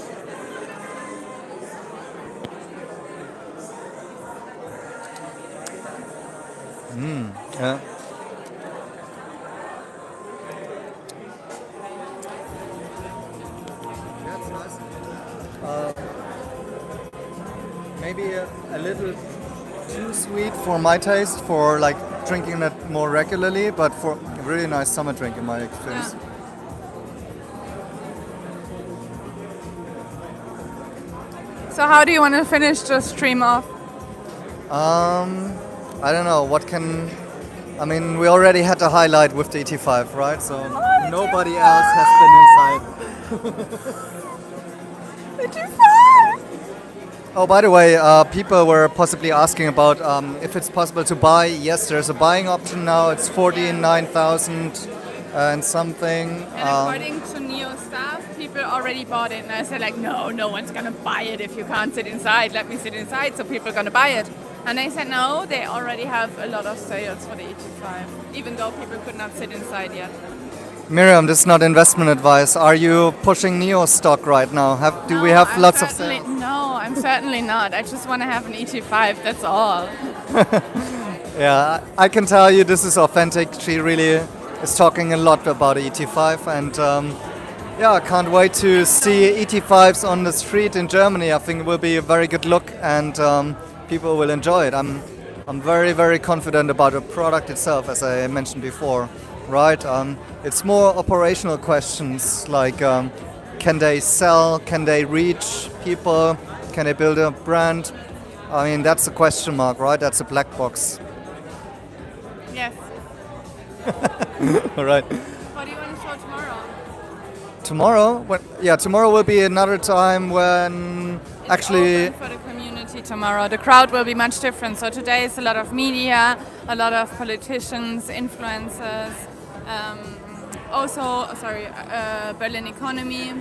Yeah. That's nice. Maybe a little too sweet for my taste, for like drinking it more regularly, but for a really nice summer drink in my experience. Yeah. So how do you want to finish the stream off? I don't know, I mean, we already had the highlight with the ET5, right? So nobody else has been inside. ET5! Oh, by the way, people were possibly asking about if it's possible to buy. Yes, there's a buying option now. It's 49,000 and something. And according to NIO staff, people already bought it. And I said, like, no one's going to buy it if you can't sit inside. Let me sit inside, so people are going to buy it. And they said, no, they already have a lot of sales for the ET5, even though people could not sit inside yet. Miriam, this is not investment advice. Are you pushing NIO stock right now? Do we have lots of sales? No, I'm certainly not. I just want to have an ET5, that's all. Yeah, I can tell you this is authentic. She really is talking a lot about ET5, and yeah, I can't wait to see ET5s on the street in Germany. I think it will be a very good look, and people will enjoy it. I'm very, very confident about the product itself, as I mentioned before, right? It's more operational questions like can they sell, can they reach people, can they build a brand? I mean, that's a question mark, right? That's a black box. Yes. All right. What do you want to show tomorrow? Tomorrow? Yeah, tomorrow will be another time when It's actually... open for the community tomorrow. The crowd will be much different. So today is a lot of media, a lot of politicians, influencers, Berlin economy.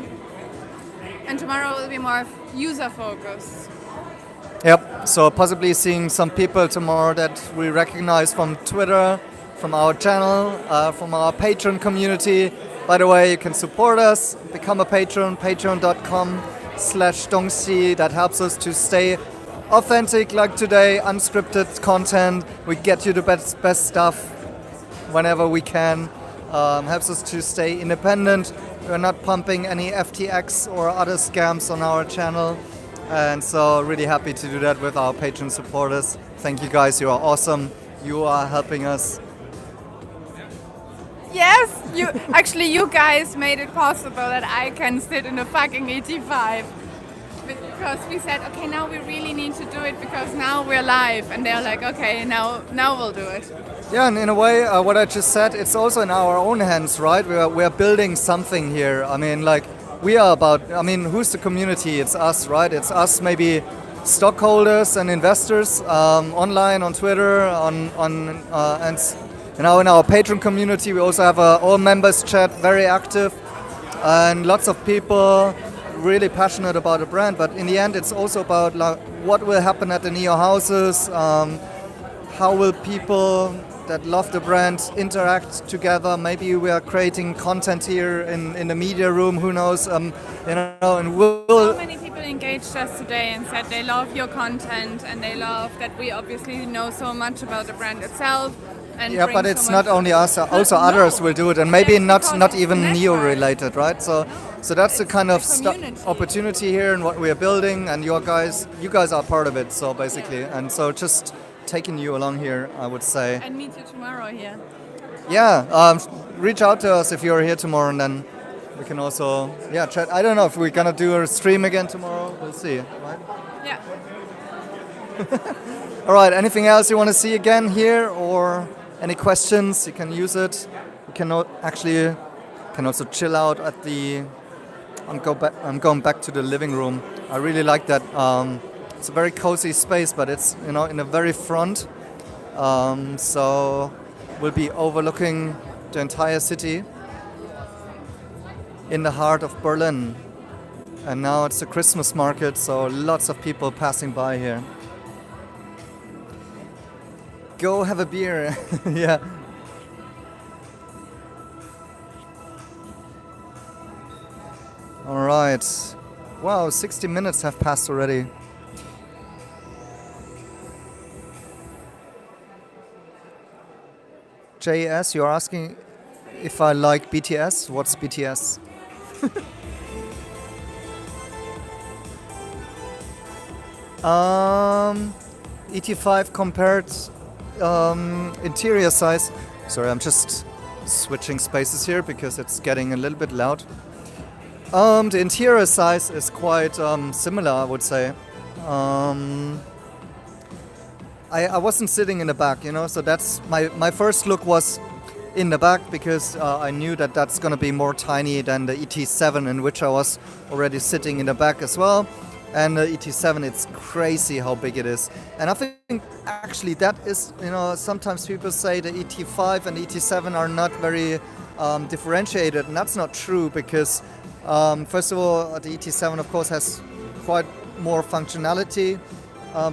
And tomorrow will be more user focused. Yep, so possibly seeing some people tomorrow that we recognize from Twitter, from our channel, from our Patreon community. By the way, you can support us, become a patron, patreon.com/dongxi. That helps us to stay authentic like today, unscripted content. We get you the best stuff whenever we can. Helps us to stay independent. We're not pumping any FTX or other scams on our channel. And so really happy to do that with our Patreon supporters. Thank you guys, you are awesome. You are helping us. Yes, you guys made it possible that I can sit in a fucking ET5. Because we said, okay, now we really need to do it because now we're live. And they're like, okay, now we'll do it. Yeah, and in a way, what I just said, it's also in our own hands, right? We are building something here. I mean, like, who's the community? It's us, right? It's us, maybe stockholders and investors online, on Twitter, and now in our Patreon community, we also have a all members chat, very active, and lots of people really passionate about the brand. But in the end, it's also about like, what will happen at the NIO houses, how will people that love the brand interact together. Maybe we are creating content here in the media room, who knows, and So many people engaged us today and said they love your content and they love that we obviously know so much about the brand itself And Yeah, bring but so it's much- not only us, also No. others will do it, and maybe Yes, not because not it's even the NIO network. related, right? So that's the kind of the community. opportunity here and what we are building, and you guys are part of it. So basically, and so just taking you along here, I would say, And meet you tomorrow here. yeah, reach out to us if you're here tomorrow, and then we can also chat. I don't know if we're gonna do a stream again tomorrow. We'll see. Right? Yeah. All right. Anything else you want to see again here, or any questions? You can use it. You can can also chill out at the. I'm going back to the living room. I really like that. It's a very cozy space, but it's in the very front. So we'll be overlooking the entire city in the heart of Berlin. And now it's a Christmas market, so lots of people passing by here. Go have a beer. Yeah. All right. Wow, 60 minutes have passed already. JS, you're asking if I like BTS. What's BTS? ET5 compared interior size. Sorry, I'm just switching spaces here because it's getting a little bit loud. The interior size is quite similar, I would say. I wasn't sitting in the back, so that's my first look was in the back because I knew that that's going to be more tiny than the ET7, in which I was already sitting in the back as well. And the ET7, it's crazy how big it is. And I think actually that is, sometimes people say the ET5 and the ET7 are not very differentiated, and that's not true because first of all, the ET7 of course has quite more functionality,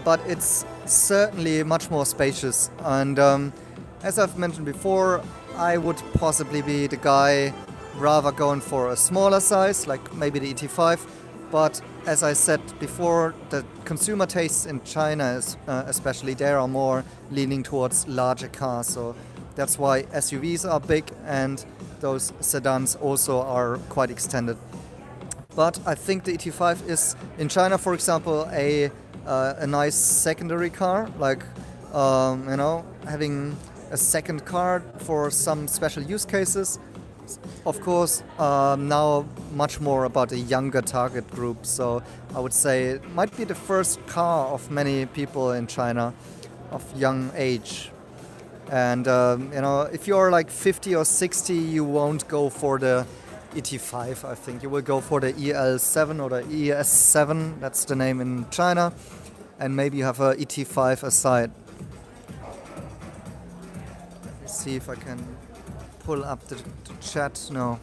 but it's certainly much more spacious. And as I've mentioned before, I would possibly be the guy rather going for a smaller size, like maybe the ET5. But as I said before, the consumer tastes in China, especially, they are more leaning towards larger cars. So that's why SUVs are big and those sedans also are quite extended. But I think the ET5 is, in China, for example, a nice secondary car, like having a second car for some special use cases. Of course, now much more about a younger target group. So I would say it might be the first car of many people in China of young age. And if you're like 50 or 60, you won't go for the ET5. I think you will go for the EL7 or the ES7. That's the name in China. And maybe you have a ET5 aside. Let's see if I can pull up the chat. No.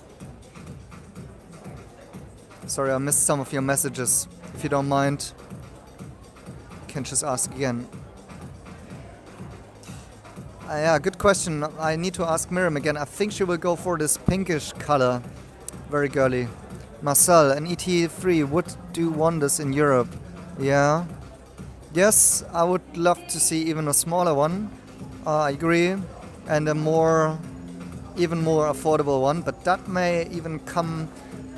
Sorry, I missed some of your messages. If you don't mind, you can just ask again. Yeah, good question. I need to ask Miriam again. I think she will go for this pinkish color. Very girly. Marcel, an ET3 would do wonders in Europe. Yeah. Yes, I would love to see even a smaller one. I agree. And a even more affordable one. But that may even come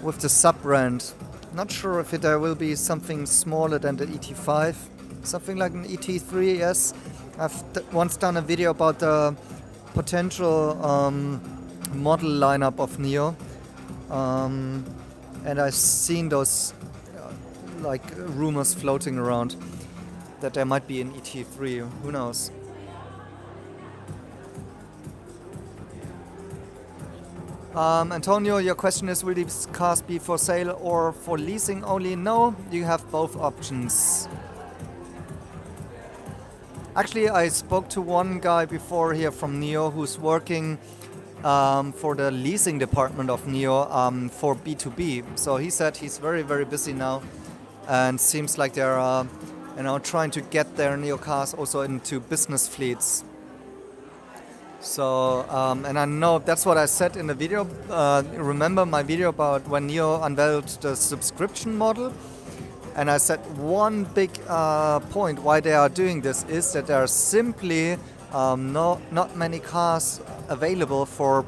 with the sub-brand. Not sure if there will be something smaller than the ET5. Something like an ET3, yes. I've once done a video about the potential model lineup of NIO. And I've seen those rumors floating around that there might be an ET3. Who knows? Antonio, your question is, will these cars be for sale or for leasing only? No, you have both options. Actually, I spoke to one guy before here from NIO who's working for the leasing department of NIO for B2B. So he said he's very, very busy now, and seems like they're trying to get their NIO cars also into business fleets. So, and I know that's what I said in the video. Remember my video about when NIO unveiled the subscription model? And I said one big point why they are doing this is that they are simply not many cars available for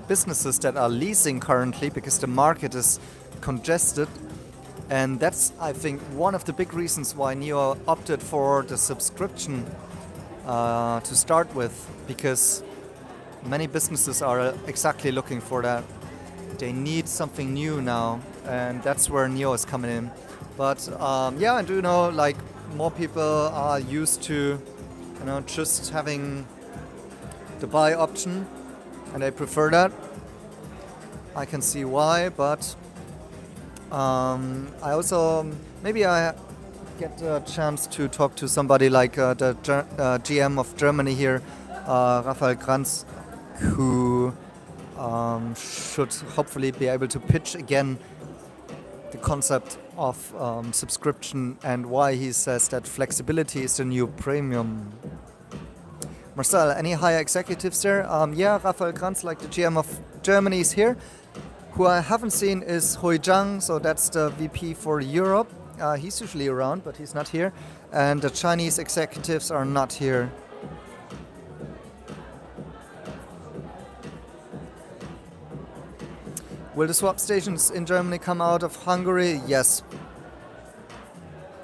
businesses that are leasing currently because the market is congested. And that's, I think, one of the big reasons why NIO opted for the subscription to start with, because many businesses are exactly looking for that. They need something new now, and that's where NIO is coming in. But yeah, I do know like more people are used to, just having the buy option, and they prefer that. I can see why, but I also maybe I get a chance to talk to somebody like the GM of Germany here, Raphael Kranz, who should hopefully be able to pitch again the concept of subscription and why he says that flexibility is the new premium. Marcel, any higher executives there? Yeah, Raphael Kranz, like the GM of Germany, is here. Who I haven't seen is Hui Zhang, so that's the VP for Europe. He's usually around, but he's not here. And the Chinese executives are not here. Will the swap stations in Germany come out of Hungary? Yes.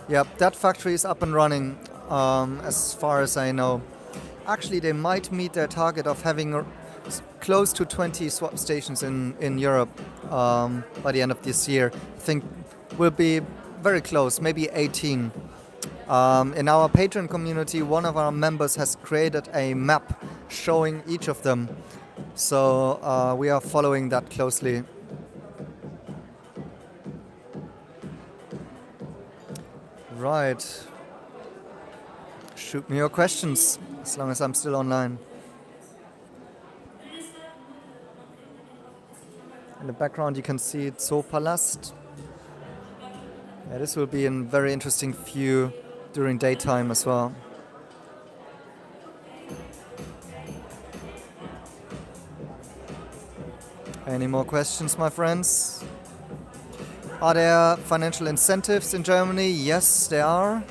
Yep, that factory is up and running, as far as I know. Actually, they might meet their target of having close to 20 swap stations in Europe by the end of this year. I think we'll be very close, maybe 18. In our Patreon community, one of our members has created a map showing each of them. So we are following that closely. Right. Shoot me your questions, as long as I'm still online. In the background you can see Zoopalast. Yeah, this will be a very interesting view during daytime as well. Any more questions, my friends? Are there financial incentives in Germany? Yes, there are.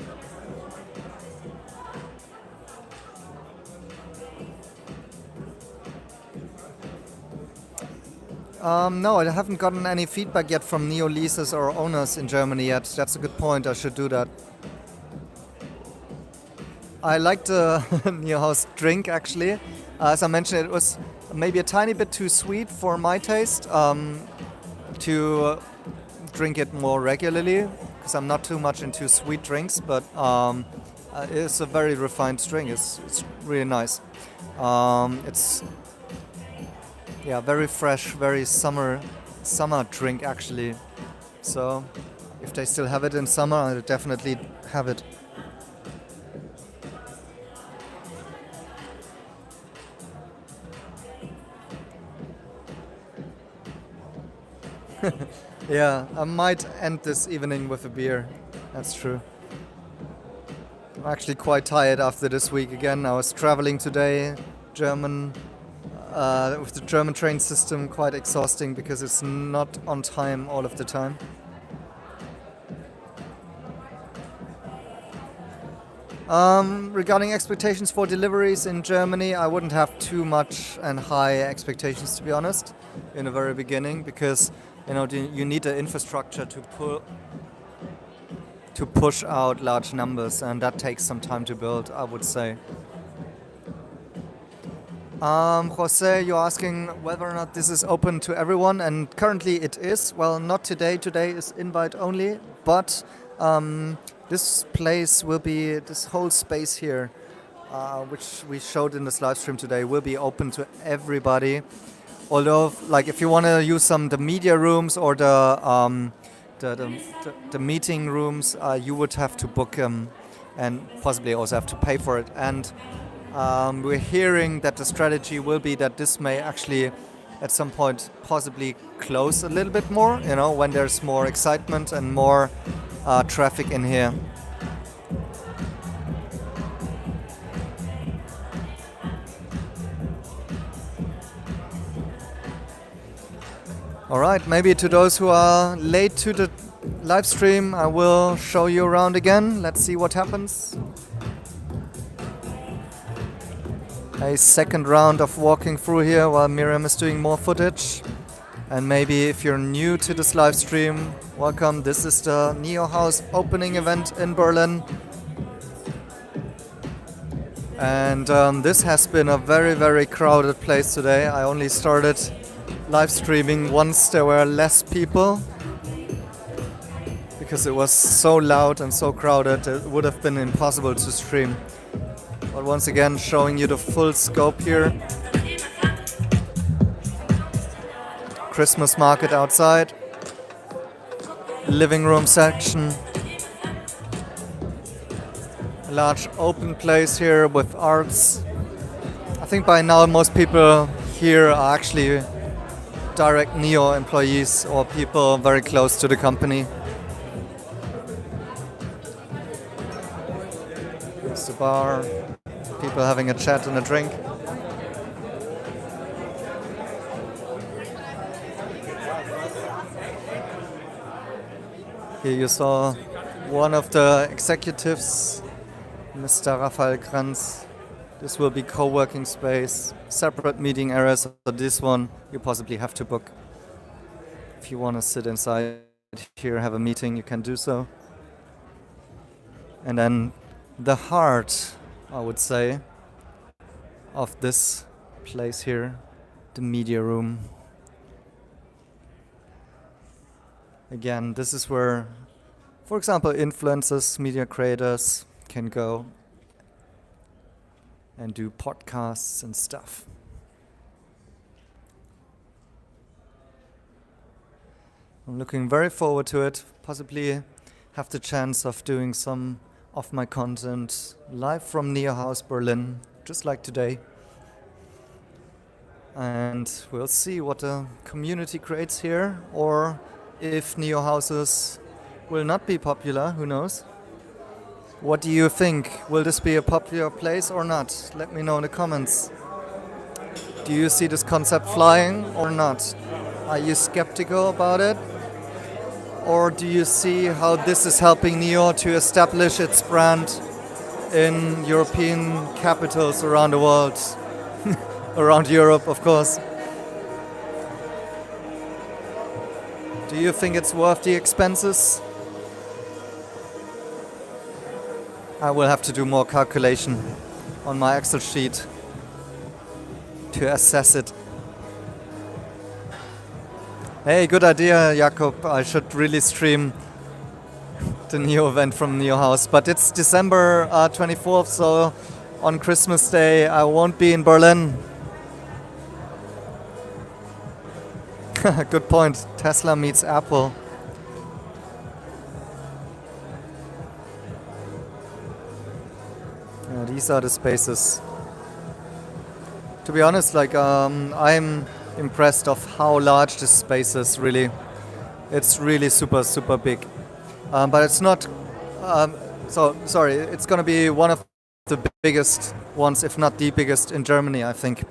No, I haven't gotten any feedback yet from NIO leases or owners in Germany yet. That's a good point. I should do that. I liked the NIO House drink, actually. As I mentioned, it was maybe a tiny bit too sweet for my taste to drink it more regularly, because I'm not too much into sweet drinks, but it's a very refined drink. It's really nice. It's very fresh, very summer drink actually. So if they still have it in summer, I'll definitely have it. Yeah, I might end this evening with a beer. That's true. I'm actually quite tired after this week again. I was traveling today, with the German train system, quite exhausting because it's not on time all of the time. Regarding expectations for deliveries in Germany, I wouldn't have too much and high expectations, to be honest, in the very beginning, because you need the infrastructure to push out large numbers, and that takes some time to build, I would say. Jose, you're asking whether or not this is open to everyone, and currently it is. Well, not today. Today is invite only, but this whole space here, which we showed in this live stream today, will be open to everybody. Although, like, if you want to use the media rooms or the meeting rooms, you would have to book them, and possibly also have to pay for it. And we're hearing that the strategy will be that this may actually, at some point, possibly close a little bit more. When there's more excitement and more traffic in here. All right, maybe to those who are late to the live stream, I will show you around again. Let's see what happens. a second round of walking through here while Miriam is doing more footage. And maybe if you're new to this live stream, welcome. This is the NIO House opening event in Berlin. And this has been a very, very crowded place today. I only started live streaming once there were less people, because it was so loud and so crowded it would have been impossible to stream. But once again, showing you the full scope here. Christmas market outside, living room section, a large open place here with arts. I think by now most people here are actually direct NIO employees or people very close to the company. There's the bar, people having a chat and a drink. Here you saw one of the executives, Mr. Raphael Kranz. This will be co-working space, separate meeting areas. So this one you possibly have to book. If you want to sit inside here, have a meeting, you can do so. And then the heart, I would say, of this place here, the media room. Again, this is where, for example, influencers, media creators can go and do podcasts and stuff. I'm looking very forward to it. Possibly have the chance of doing some of my content live from NIO House Berlin, just like today. And we'll see what the community creates here, or if NIO houses will not be popular, who knows? What do you think? Will this be a popular place or not? Let me know in the comments. Do you see this concept flying or not? Are you skeptical about it? Or do you see how this is helping NIO to establish its brand in European capitals around the world? Around Europe, of course. Do you think it's worth the expenses? I will have to do more calculation on my Excel sheet to assess it. Hey, good idea, Jakob. I should really stream the NIO event from NIO House. But it's December 24th, so on Christmas Day I won't be in Berlin. Good point. Tesla meets Apple. Yeah, these are the spaces. To be honest, I'm impressed of how large this space is. Really, it's really super, super big. But it's not. It's going to be one of the biggest ones, if not the biggest, in Germany, I think.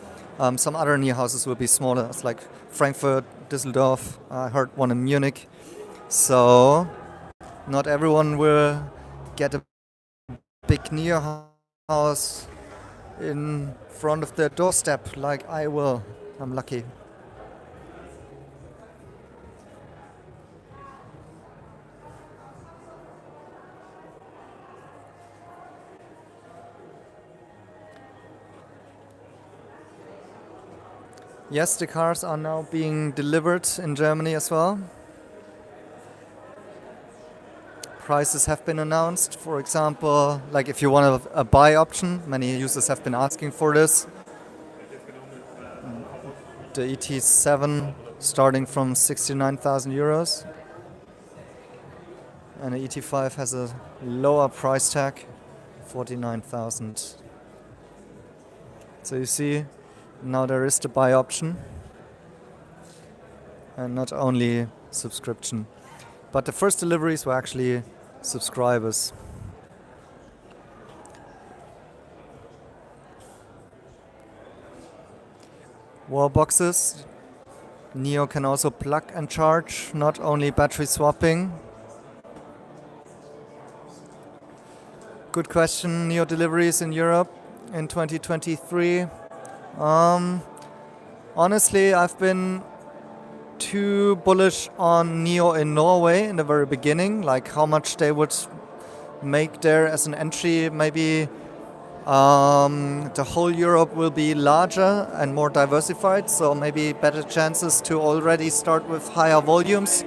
Some other NIO houses will be smaller. It's like Frankfurt, Düsseldorf. I heard one in Munich. So not everyone will get a big NIO house in front of their doorstep like I will. I'm lucky. Yes, the cars are now being delivered in Germany as well. Prices have been announced. For example, like if you want a buy option, many users have been asking for this. The ET7 starting from 69,000 euros. And the ET5 has a lower price tag, 49,000. So you see, now there is the buy option. And not only subscription. But the first deliveries were actually subscribers. Wall boxes. NIO can also plug and charge, not only battery swapping. Good question, NIO deliveries in Europe. in 2023. Honestly, I've been too bullish on NIO in Norway in the very beginning, like how much they would make there as an entry. Maybe the whole Europe will be larger and more diversified, so maybe better chances to already start with higher volumes.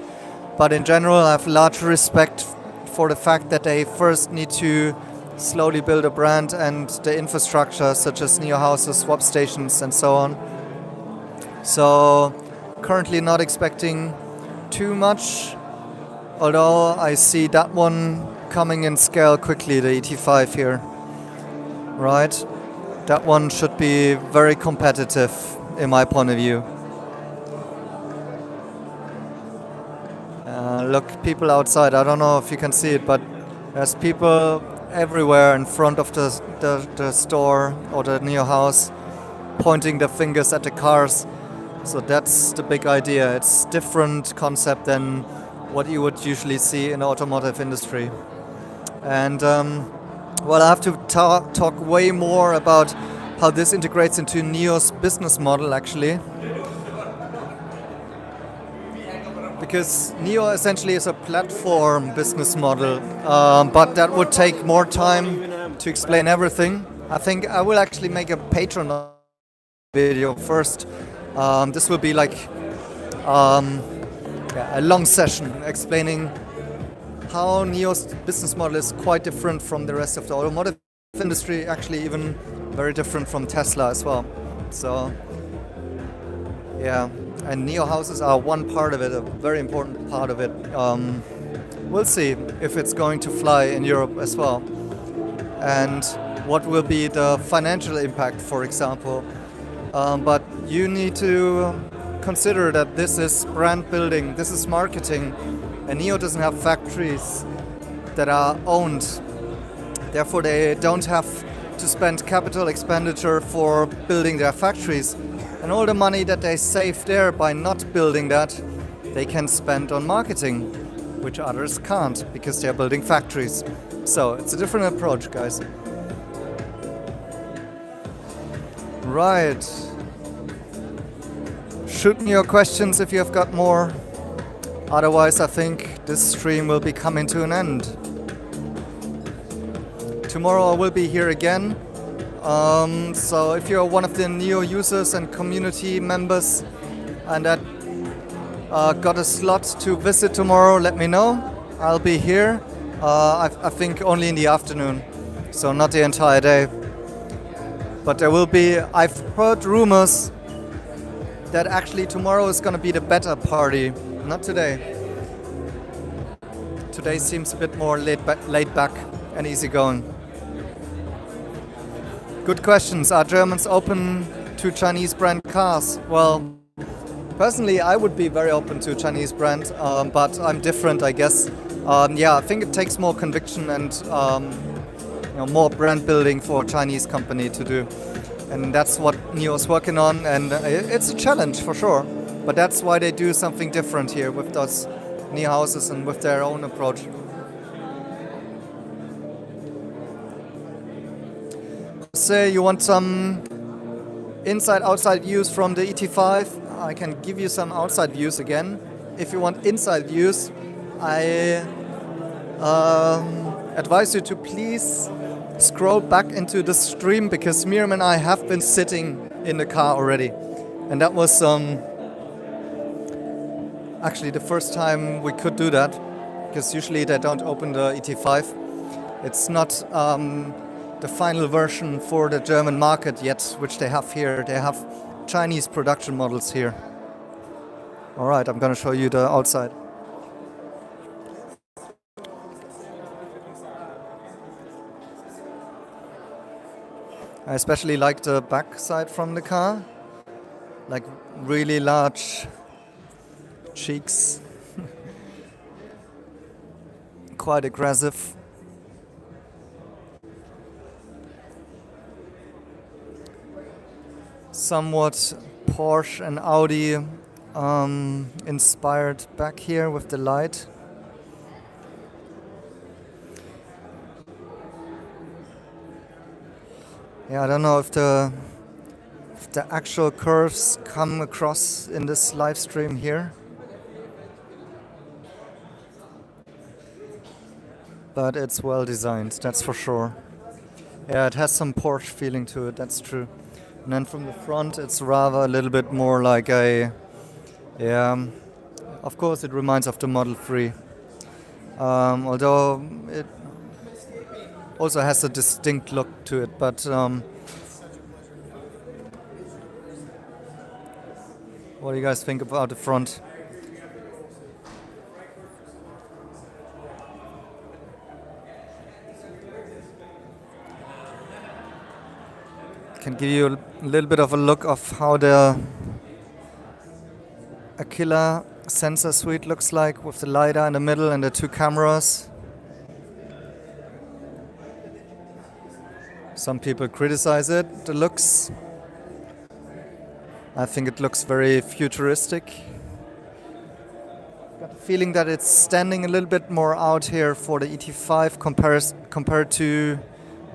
But in general, I have large respect for the fact that they first need to slowly build a brand and the infrastructure such as NIO houses, swap stations and so on. So currently not expecting too much, although I see that one coming in scale quickly, the ET5 here. Right? That one should be very competitive in my point of view. Look, people outside, I don't know if you can see it, but there's people everywhere in front of the store or the NIO house pointing their fingers at the cars. So that's the big idea. It's different concept than what you would usually see in the automotive industry. And well, I have to talk way more about how this integrates into NIO's business model actually. Because NIO essentially is a platform business model, but that would take more time to explain everything. I think I will actually make a Patreon video first. This will be like a long session explaining how NIO's business model is quite different from the rest of the automotive industry, actually even very different from Tesla as well. So yeah, and NIO houses are one part of it, a very important part of it. We'll see if it's going to fly in Europe as well. And what will be the financial impact, for example. But you need to consider that this is brand building, this is marketing, and NIO doesn't have factories that are owned. Therefore, they don't have to spend capital expenditure for building their factories. And all the money that they save there by not building that, they can spend on marketing, which others can't because they're building factories. So it's a different approach, guys. Right. Shoot me your questions if you have got more. Otherwise, I think this stream will be coming to an end. Tomorrow I will be here again. So if you're one of the NIO users and community members and that got a slot to visit tomorrow, let me know. I'll be here. I think only in the afternoon, so not the entire day. But there will be, I've heard rumors that actually tomorrow is going to be the better party, not today. Today seems a bit more laid back and easygoing. Good questions. Are Germans open to Chinese brand cars? Well, personally, I would be very open to Chinese brand, but I'm different, I guess. Yeah, I think it takes more conviction and more brand building for a Chinese company to do. And that's what NIO is working on, and it's a challenge for sure. But that's why they do something different here with those NIO houses and with their own approach. Say you want some inside-outside views from the ET5, I can give you some outside views again. If you want inside views, I advise you to please scroll back into the stream because Miriam and I have been sitting in the car already. And that was actually the first time we could do that because usually they don't open the ET5. It's not the final version for the German market yet, which they have here. They have Chinese production models here. All right, I'm going to show you the outside. I especially like the back side from the car, like really large cheeks, quite aggressive. Somewhat Porsche and Audi inspired back here with the light. Yeah, I don't know if the actual curves come across in this live stream here. But it's well designed, that's for sure. Yeah, it has some Porsche feeling to it, that's true. And then from the front, it's rather a little bit more like a, yeah, of course it reminds of the Model 3. Although it also has a distinct look to it, but what do you guys think about the front? Can give you a little bit of a look of how the Aquila sensor suite looks like with the LiDAR in the middle and the two cameras. Some people criticize it, the looks. I think it looks very futuristic. Got the feeling that it's standing a little bit more out here for the ET5 compared to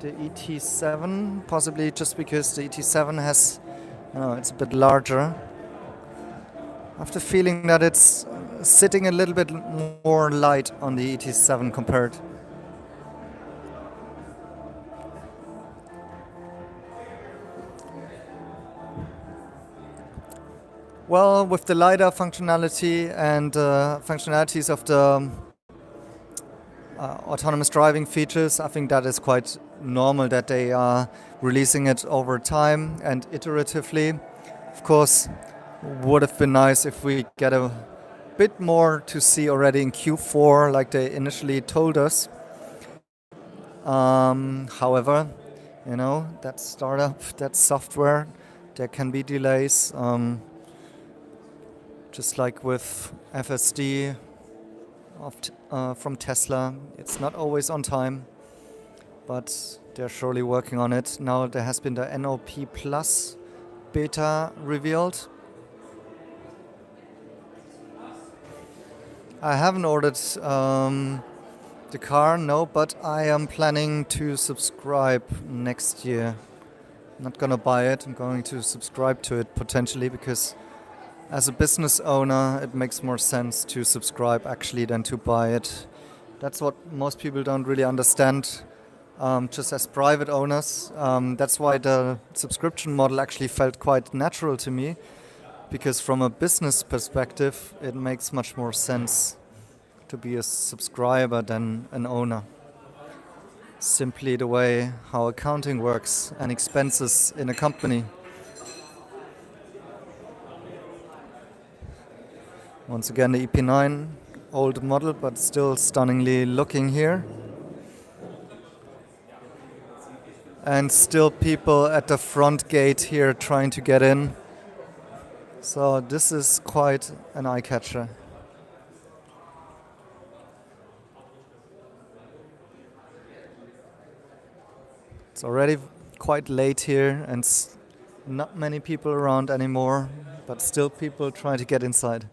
the ET7, possibly just because the ET7 has, it's a bit larger. I have the feeling that it's sitting a little bit more light on the ET7 compared. Well, with the LiDAR functionality and functionalities of the autonomous driving features, I think that is quite normal that they are releasing it over time and iteratively. Of course, would have been nice if we get a bit more to see already in Q4 like they initially told us. However, that startup, that software, there can be delays. Just like with FSD from Tesla, it's not always on time, but they're surely working on it. Now there has been the NOP Plus beta revealed. I haven't ordered the car, no, but I am planning to subscribe next year. I'm not gonna buy it, I'm going to subscribe to it potentially because as a business owner, it makes more sense to subscribe actually than to buy it. That's what most people don't really understand. Just as private owners, that's why the subscription model actually felt quite natural to me, because from a business perspective, it makes much more sense to be a subscriber than an owner. Simply the way how accounting works and expenses in a company. Once again, the EP9, old model, but still stunningly looking here. And still people at the front gate here trying to get in. So this is quite an eye-catcher. It's already quite late here and not many people around anymore, but still people trying to get inside.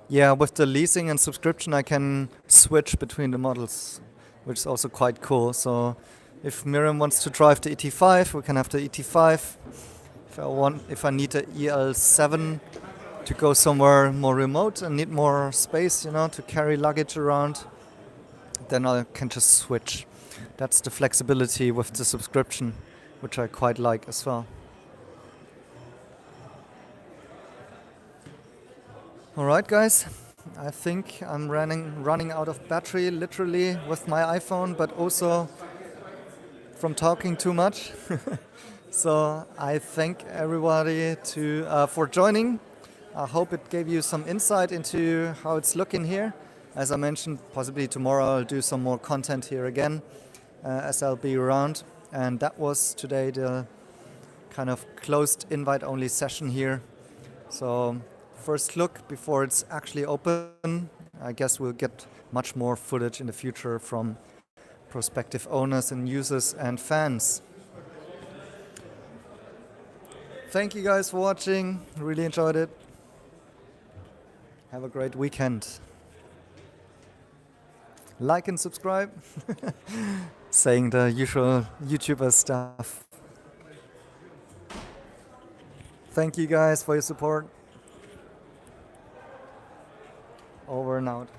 Yeah, with the leasing and subscription I can switch between the models, which is also quite cool. So if Miriam wants to drive the ET5, we can have the ET5. If I need the EL7 to go somewhere more remote and need more space, to carry luggage around, then I can just switch. That's the flexibility with the subscription, which I quite like as well. Alright guys, I think I'm running out of battery literally with my iPhone, but also from talking too much. So I thank everybody for joining. I hope it gave you some insight into how it's looking here. As I mentioned, possibly tomorrow I'll do some more content here again as I'll be around. And that was today the kind of closed invite only session here. So first look before it's actually open. I guess we'll get much more footage in the future from prospective owners and users and fans. Thank you guys for watching. Really enjoyed it. Have a great weekend. Like and subscribe. saying the usual YouTuber stuff. Thank you guys for your support. Over and out.